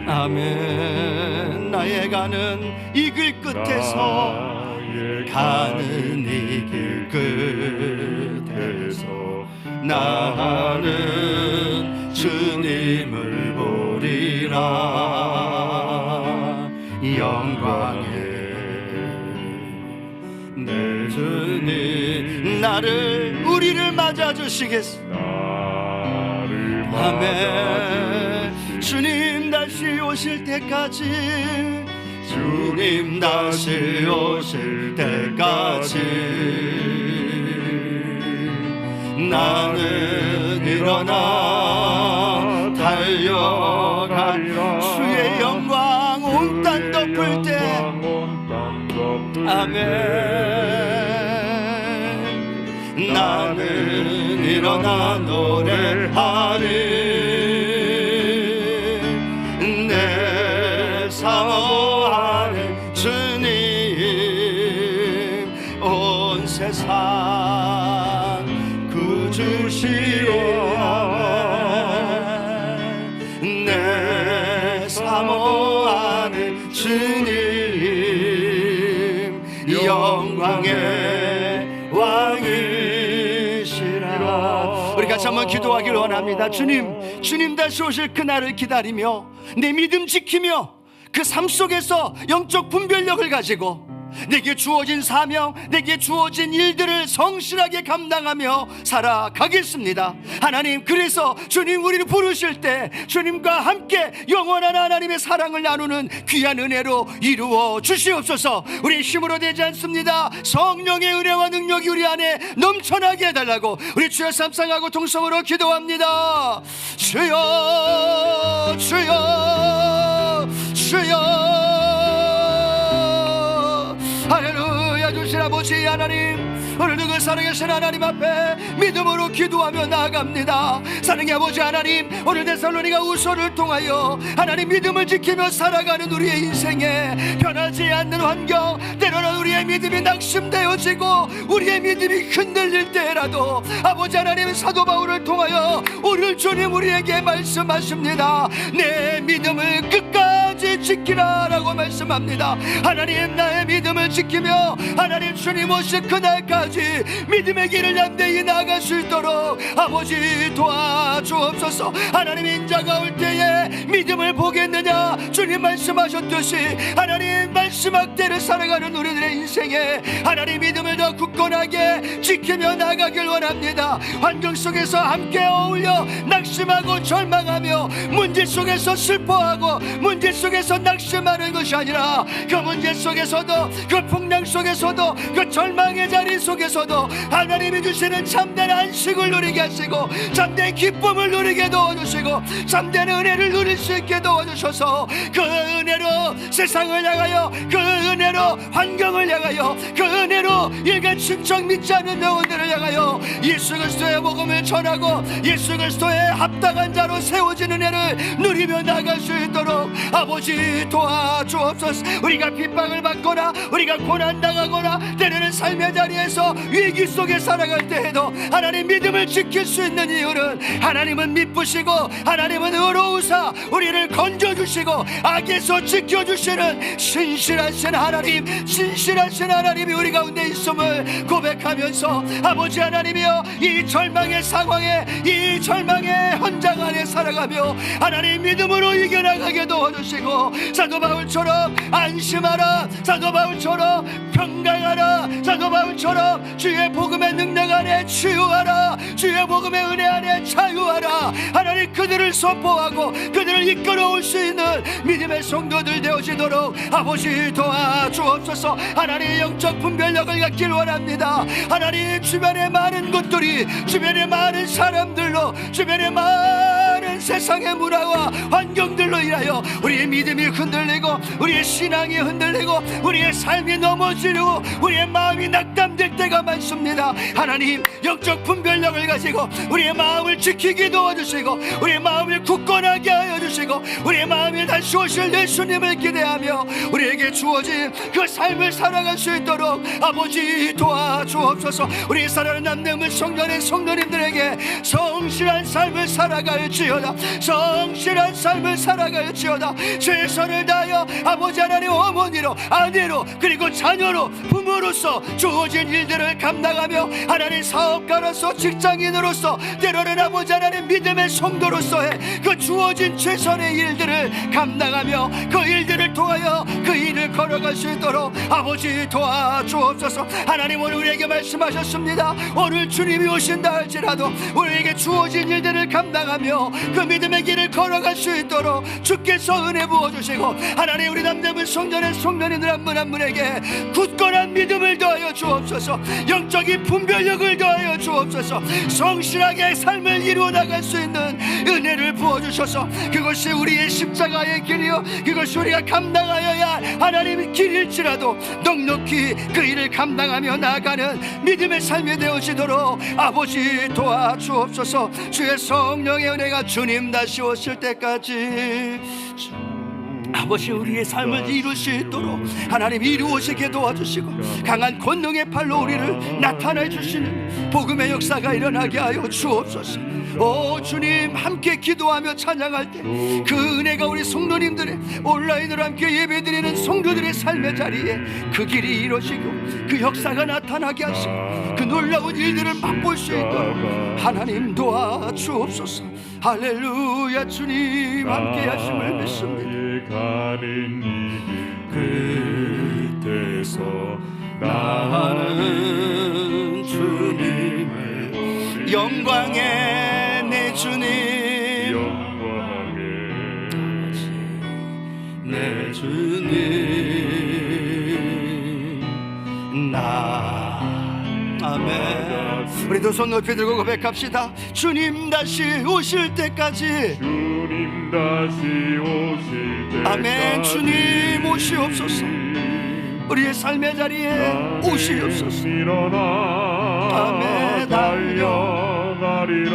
아멘. 나의 가는 이 길 끝에서 가는 이 길 끝에서 나는 주님을 보리라. 영광의 내 주님 나를 우리를 맞아주시겠습니다. 아멘. 주님 다시 오실 때까지 주님 다시 오실 때까지 나는 일어나 달려가리라. 주의 영광 온 땅 덮을 때 아멘. 나는 일어나 노래하리. 내 사모하는 주님 온 세상 구주시오. 내 사모하는 주님 영광의 왕이시라. 우리 같이 한번 기도하기를 원합니다. 주님 다시 오실 그날을 기다리며 내 믿음 지키며 그 삶 속에서 영적 분별력을 가지고 내게 주어진 사명, 내게 주어진 일들을 성실하게 감당하며 살아가겠습니다. 하나님, 그래서 주님 우리를 부르실 때 주님과 함께 영원한 하나님의 사랑을 나누는 귀한 은혜로 이루어 주시옵소서. 우리 힘으로 되지 않습니다. 성령의 은혜와 능력이 우리 안에 넘쳐나게 해달라고 우리 주여 삼상하고 동성으로 기도합니다. 주여 주여 주여. 할렐루야. 주신 아버지 하나님, 오늘도 그 사랑하신 하나님 앞에 믿음으로 기도하며 나아갑니다. 사랑의 아버지 하나님, 오늘 데살로니가 후서를 통하여 하나님 믿음을 지키며 살아가는 우리의 인생에 변하지 않는 환경, 때로는 우리의 믿음이 낙심되어지고 우리의 믿음이 흔들릴 때라도 아버지 하나님, 사도 바울을 통하여 오늘 주님 우리에게 말씀하십니다. 내 믿음을 끝까지 지키라 라고 말씀합니다. 하나님, 나의 믿음을 지키며 하나님 주님 오실 그날까지 믿음의 길을 담대히 나아갈 수 있도록 아버지 도와주옵소서. 하나님, 인자가 올 때에 믿음을 보겠느냐 주님 말씀하셨듯이 하나님 마지막 때를 살아가는 우리들의 인생에 하나님 믿음을 더 굳건하게 지키며 나가길 원합니다. 환경 속에서 함께 어울려 낙심하고 절망하며 문제 속에서 슬퍼하고 문제 속에서 낙심하는 것이 아니라 그 문제 속에서도 그 풍랑 속에서도 그 절망의 자리 속에서도 하나님이 주시는 참된 안식을 누리게 하시고 참된 기쁨을 누리게 도와주시고 참된 은혜를 누릴 수 있게 도와주셔서 그 은혜로 세상을 향하여, 그 은혜로 환경을 향하여, 그 은혜로 일가친척 믿지 않는 영혼들을 향하여 예수 그리스도의 복음을 전하고 예수 그리스도의 합당한 자로 세워진 은혜를 누리며 나갈 수 있도록 아버지 도와주옵소서. 우리가 핍박을 받거나 우리가 고난당하거나 때로는 삶의 자리에서 위기 속에 살아갈 때에도 하나님 믿음을 지킬 수 있는 이유는 하나님은 미쁘시고 하나님은 의로우사 우리를 건져주시고 악에서 지켜주시는 신실하신 하나님, 신실하신 하나님이 우리 가운데 있음을 고백하면서 아버지 하나님이여, 이 절망의 상황에, 이 절망의 현장 안에 살아가며 하나님 믿음으로 이겨나가게 도와주시고 사도 바울처럼 안심하라, 사도 바울처럼 평강하라, 사도 바울처럼 주의 복음의 능력 안에 치유하라, 주의 복음의 은혜 안에 자유하라. 하나님 그들을 선포하고 그들을 이끌어올 수 있는 믿음의 성도들 되어지도록 아버지 도와주옵소서. 하나님 영적 분별력을 갖길 원합니다. 하나님 주변의 많은 것들이, 주변의 많은 사람들로, 주변의 많은 다른 세상의 문화와 환경들로 인하여 우리의 믿음이 흔들리고 우리의 신앙이 흔들리고 우리의 삶이 넘어지려고 우리의 마음이 낙담될 때가 많습니다. 하나님, 영적 분별력을 가지고 우리의 마음을 지키게 도와주시고 우리의 마음을 굳건하게 하여 주시고 우리의 마음에 다시 오실 예수님을 기대하며 우리에게 주어진 그 삶을 살아갈 수 있도록 아버지 도와주옵소서. 우리 사랑하는 남대문 성전의 성도님들에게 성실한 삶을 살아갈지어다. 성실한 삶을 살아갈지어다. 최선을 다하여 아버지 하나님, 어머니로, 아내로, 그리고 자녀로, 부모로서 주어진 일들을 감당하며 하나님, 사업가로서, 직장인으로서, 때로는 아버지 하나님 믿음의 성도로서의 그 주어진 최선의 일들을 감당하며 그 일들을 통하여 그 일을 걸어갈 수 있도록 아버지 도와주옵소서. 하나님, 오늘 우리에게 말씀하셨습니다. 오늘 주님이 오신다 할지라도 우리에게 주어진 일들을 감당하며 그 믿음의 길을 걸어갈 수 있도록 주께서 은혜 부어주시고 하나님, 우리 남대문 성전의 성도님들 한 분 한 분에게 굳건한 믿음을 더하여 주옵소서. 영적인 분별력을 더하여 주옵소서. 성실하게 삶을 이루어 나갈 수 있는 은혜를 부어주셔서 그것이 우리의 십자가의 길이요 그것이 우리가 감당하여야 할 하나님의 길일지라도 넉넉히 그 일을 감당하며 나아가는 믿음의 삶이 되어지도록 아버지 도와주옵소서. 주의 성령의 은혜가 주님 다시 오실 때까지 아버지 우리의 삶을 이룰 수 있도록 하나님 이루어지게 도와주시고 강한 권능의 팔로 우리를 나타내 주시는 복음의 역사가 일어나게 하여 주옵소서. 오 주님, 함께 기도하며 찬양할 때 그 은혜가 우리 성도님들의 온라인으로 함께 예배드리는 성도들의 삶의 자리에 그 길이 이루어지고 그 역사가 나타나게 하시고 그 놀라운 일들을 맛볼 수 있도록 하나님 도와주옵소서. 할렐루야. 주님 함께 하심을 믿습니다. 가는 이 끝에서 나는 주님을 영광의 내 주님, 영광의 내 주님 나. 아멘. 우리 두 손 높이 들고 고백합시다. 주님 다시 오실 때까지. 주님 다시 오실 때까지. 아멘. 주님 오시옵소서. 우리의 삶의 자리에 오시옵소서. 일어나 달려가리라.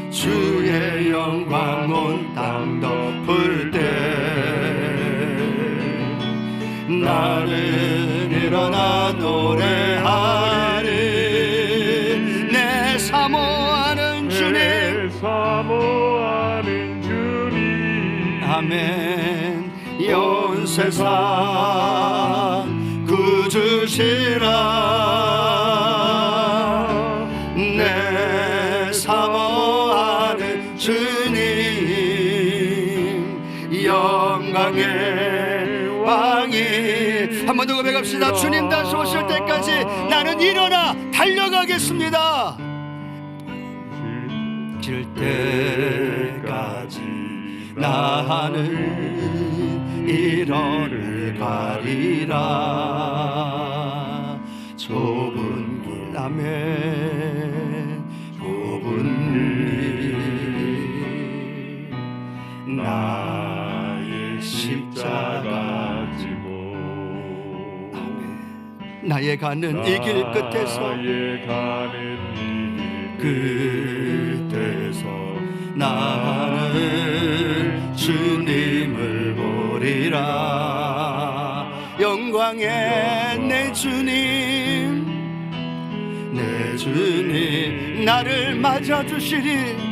주의 영광 온 땅 덮을 때 나는 일어나 노래하리. 내 사모하는 주님, 사모하는 주님. 아멘. 온 세상 구주시라. 내 사모하는 주님, 영광의 왕이. 한 번 더 고백합시다. 주님 다시 오실 때까지 나는 일어나 달려가겠습니다. 질 때까지 나는 일어를 가리라. 좁은 길, 아멘. 좁은 길 나의 십자가 지고 나의 가는 이 길 끝에서 나의 가는 이 끝에서 나는 주님을 보리라. 영광의 내 주님, 내 주님 나를 맞아주시리.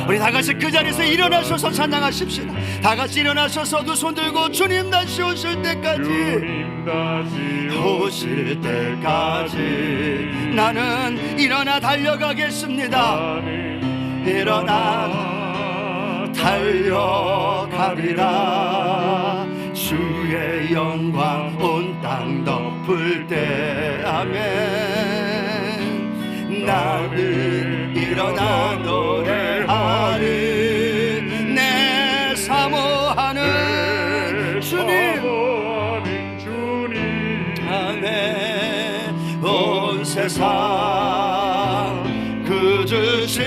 우리 다같이 그 자리에서 일어나셔서 찬양하십시다. 다같이 일어나셔서 두 손 들고 주님 다시 오실 때까지, 주님 다시 오실 때까지 나는 일어나 달려가겠습니다. 일어나 달려가리라. 주의 영광 온 땅 덮을 때 아멘. 나는 일어나 노래하리. 내 사모하는 주님, 아멘. 온 세상 그저 주시라면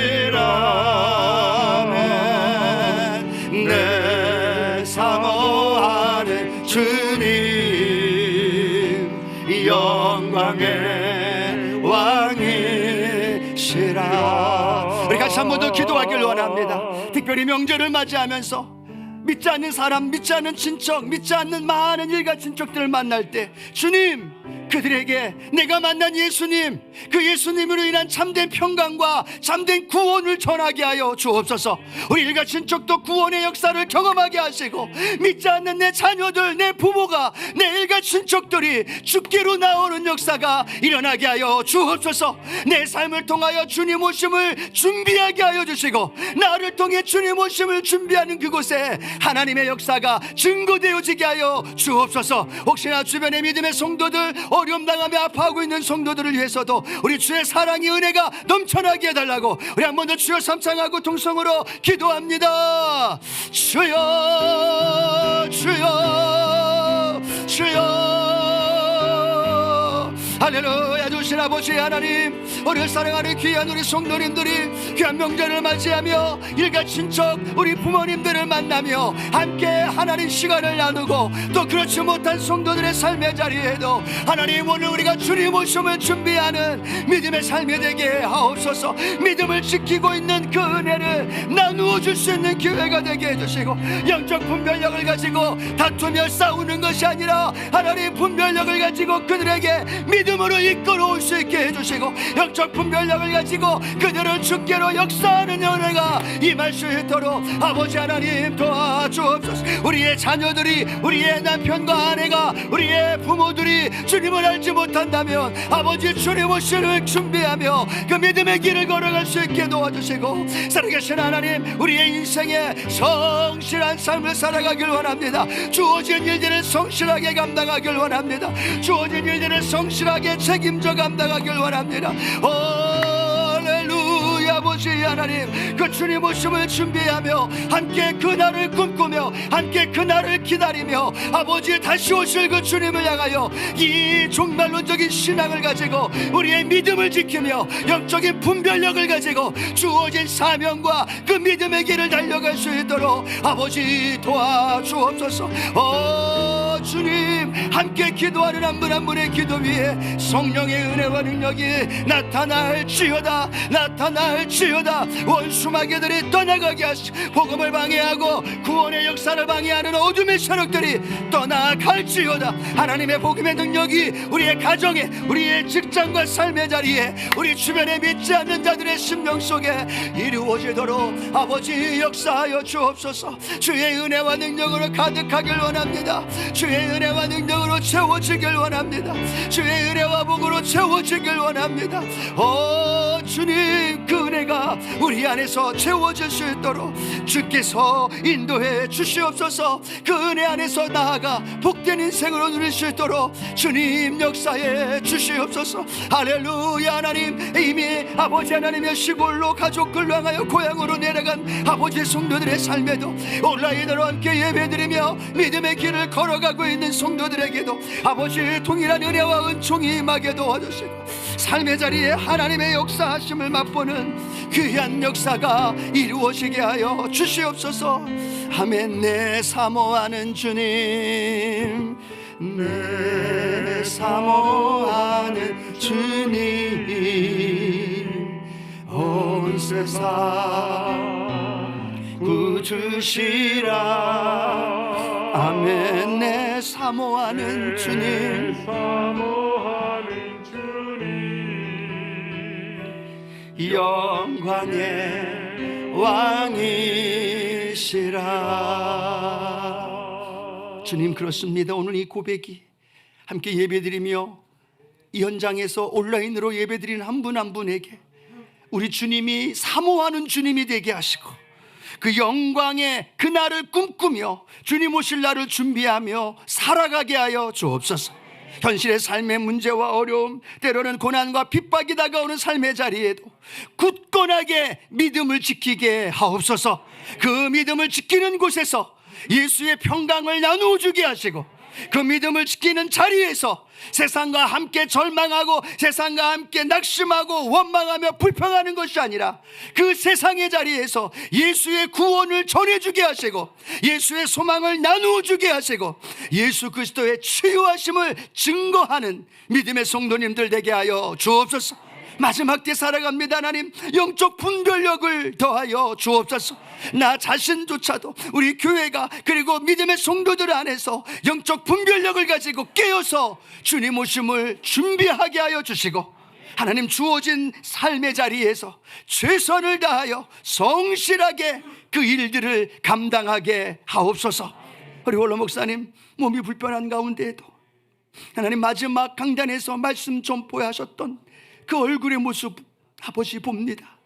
내 사모하는 주님 영광의 왕이시라. 우리 같이 한 번 더 기도하길 원합니다. 특별히 명절을 맞이하면서 믿지 않는 사람, 믿지 않는 친척, 믿지 않는 많은 일가 친척들을 만날 때 주님, 그들에게 내가 만난 예수님, 그 예수님으로 인한 참된 평강과 참된 구원을 전하게 하여 주옵소서. 우리 일가 친척도 구원의 역사를 경험하게 하시고, 믿지 않는 내 자녀들, 내 부모가, 내 일가 친척들이 주께로 나오는 역사가 일어나게 하여 주옵소서. 내 삶을 통하여 주님 오심을 준비하게 하여 주시고, 나를 통해 주님 오심을 준비하는 그곳에 하나님의 역사가 증거되어지게 하여 주옵소서. 혹시나 주변의 믿음의 성도들, 어려움 당하며 아파하고 있는 성도들을 위해서도 우리 주의 사랑이, 은혜가 넘쳐나게 해달라고 우리 한 번 더 주여 삼창하고 통성으로 기도합니다. 주여, 주여, 주여. 할렐루야. 주신 아버지 하나님, 우리를 사랑하는 귀한 우리 성도님들이 귀한 명절을 맞이하며 일가 친척, 우리 부모님들을 만나며 함께 하나님 시간을 나누고, 또 그렇지 못한 성도들의 삶의 자리에도 하나님 오늘 우리가 주님 오심을 준비하는 믿음의 삶이 되게 하옵소서. 믿음을 지키고 있는 그 은혜를 나누어 줄 수 있는 기회가 되게 해주시고, 영적 분별력을 가지고 다투며 싸우는 것이 아니라 하나님 분별력을 가지고 그들에게 믿음으로 이끌어올 수 있게 해주시고, 영적 분별력을 가지고 그들을 주께로 역사하는 은혜가 임할 수 있도록 아버지 하나님 도와주옵소서. 우리의 자녀들이, 우리의 남편과 아내가, 우리의 부모들이 주님을 알지 못한다면 아버지 주님 오심을 준비하며 그 믿음의 길을 걸어갈 수 있게 도와주시고, 살아계신 하나님, 우리의 인생에 성실한 삶을 살아가길 원합니다. 주어진 일들을 성실하게 감당하길 원합니다. 주어진 일들을 성실하게 책임져 감당하길 원합니다. 할렐루야. 아버지 하나님, 그 주님 오심을 준비하며 함께 그날을 꿈꾸며 함께 그날을 기다리며 아버지 다시 오실 그 주님을 향하여 이 종말론적인 신앙을 가지고 우리의 믿음을 지키며 영적인 분별력을 가지고 주어진 사명과 그 믿음의 길을 달려갈 수 있도록 아버지 도와주옵소서. 주님, 함께 기도하는 한 분 한 분의 기도 위에 성령의 은혜와 능력이 나타날지어다, 나타날지어다. 원수마귀들이 떠나가게 하시고 복음을 방해하고 구원의 역사를 방해하는 어둠의 세력들이 떠나갈지어다. 하나님의 복음의 능력이 우리의 가정에, 우리의 직장과 삶의 자리에, 우리 주변에 믿지 않는 자들의 심령 속에 이루어지도록 아버지 역사하여 주옵소서. 주의 은혜와 능력으로 가득하길 원합니다. 주의 은혜와 능력으로 채워지길 원합니다. 주의 은혜와 복으로 채워지길 원합니다. 주님, 그 은혜가 우리 안에서 채워질 수 있도록 주께서 인도해 주시옵소서. 그 은혜 안에서 나아가 복된 인생으로 누릴 수 있도록 주님 역사해 주시옵소서. 할렐루야. 하나님, 이미 아버지 하나님의 시골로 가족을 향하여 고향으로 내려간 아버지 성도들의 삶에도 온라인으로 함께 예배드리며 믿음의 길을 걸어가고 있는 성도들에게도 아버지 동일한 은혜와 은총이 임하게 도와주시고, 삶의 자리에 하나님의 역사하심을 맛보는 귀한 역사가 이루어지게 하여 주시옵소서. 아멘. 내 사모하는 주님, 내 사모하는 주님, 온 세상 구주시라. 아멘. 내 사모하는 주님, 사모하는 주님 영광의 왕이시라. 주님, 그렇습니다. 오늘 이 고백이 함께 예배드리며 이 현장에서 온라인으로 예배드리는 한 분 한 분에게 우리 주님이 사모하는 주님이 되게 하시고, 그 영광의 그날을 꿈꾸며 주님 오실 날을 준비하며 살아가게 하여 주옵소서. 현실의 삶의 문제와 어려움, 때로는 고난과 핍박이 다가오는 삶의 자리에도 굳건하게 믿음을 지키게 하옵소서. 그 믿음을 지키는 곳에서 예수의 평강을 나누어 주게 하시고, 그 믿음을 지키는 자리에서 세상과 함께 절망하고 세상과 함께 낙심하고 원망하며 불평하는 것이 아니라 그 세상의 자리에서 예수의 구원을 전해주게 하시고 예수의 소망을 나누어주게 하시고 예수 그리스도의 치유하심을 증거하는 믿음의 성도님들 되게 하여 주옵소서. 마지막 때 살아갑니다. 하나님, 영적 분별력을 더하여 주옵소서. 나 자신조차도 우리 교회가 그리고 믿음의 성도들 안에서 영적 분별력을 가지고 깨어서 주님 오심을 준비하게 하여 주시고 하나님 주어진 삶의 자리에서 최선을 다하여 성실하게 그 일들을 감당하게 하옵소서. 우리 홀로 목사님 몸이 불편한 가운데에도 하나님 마지막 강단에서 말씀 전포하셨던 그 얼굴의 모습 아버지 봅니다.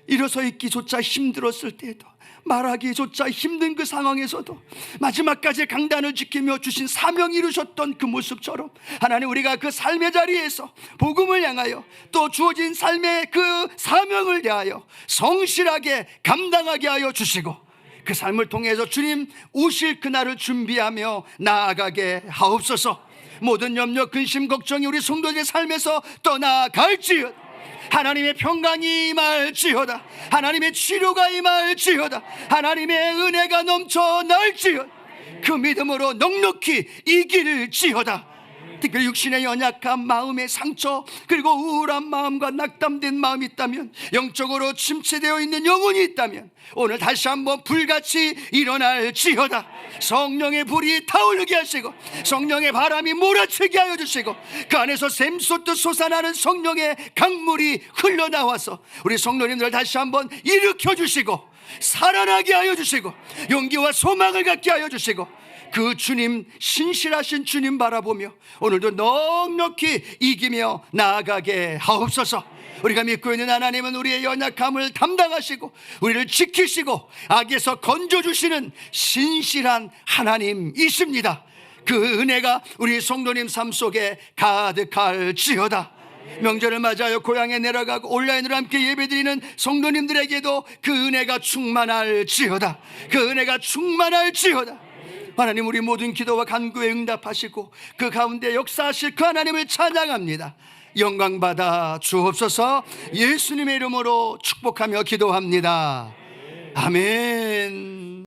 일어서 있기조차 힘들었을 때에도 말하기조차 힘든 그 상황에서도 마지막까지 강단을 지키며 주신 사명 이루셨던 그 모습처럼 하나님 우리가 그 삶의 자리에서 복음을 향하여 또 주어진 삶의 그 사명을 대하여 성실하게 감당하게 하여 주시고 그 삶을 통해서 주님 오실 그날을 준비하며 나아가게 하옵소서. 모든 염려, 근심, 걱정이 우리 성도들의 삶에서 떠나갈지어다. 하나님의 평강이 임할지어다. 하나님의 치료가 임할지어다. 하나님의 은혜가 넘쳐날지어다. 그 믿음으로 넉넉히 이길지어다. 특별히 육신의 연약함, 마음의 상처, 그리고 우울한 마음과 낙담된 마음이 있다면, 영적으로 침체되어 있는 영혼이 있다면 오늘 다시 한번 불같이 일어날지어다. 성령의 불이 타오르게 하시고 성령의 바람이 몰아치게 하여 주시고 그 안에서 샘솟듯 솟아나는 성령의 강물이 흘러나와서 우리 성도님들 다시 한번 일으켜 주시고 살아나게 하여 주시고 용기와 소망을 갖게 하여 주시고 그 주님, 신실하신 주님 바라보며 오늘도 넉넉히 이기며 나아가게 하옵소서. 우리가 믿고 있는 하나님은 우리의 연약함을 담당하시고 우리를 지키시고 악에서 건져주시는 신실한 하나님이십니다. 그 은혜가 우리 성도님 삶 속에 가득할지어다. 명절을 맞아요 고향에 내려가고 온라인으로 함께 예배드리는 성도님들에게도 그 은혜가 충만할지어다. 그 은혜가 충만할지어다. 하나님 우리 모든 기도와 간구에 응답하시고 그 가운데 역사하실 그 하나님을 찬양합니다. 영광받아 주옵소서. 예수님의 이름으로 축복하며 기도합니다. 아멘.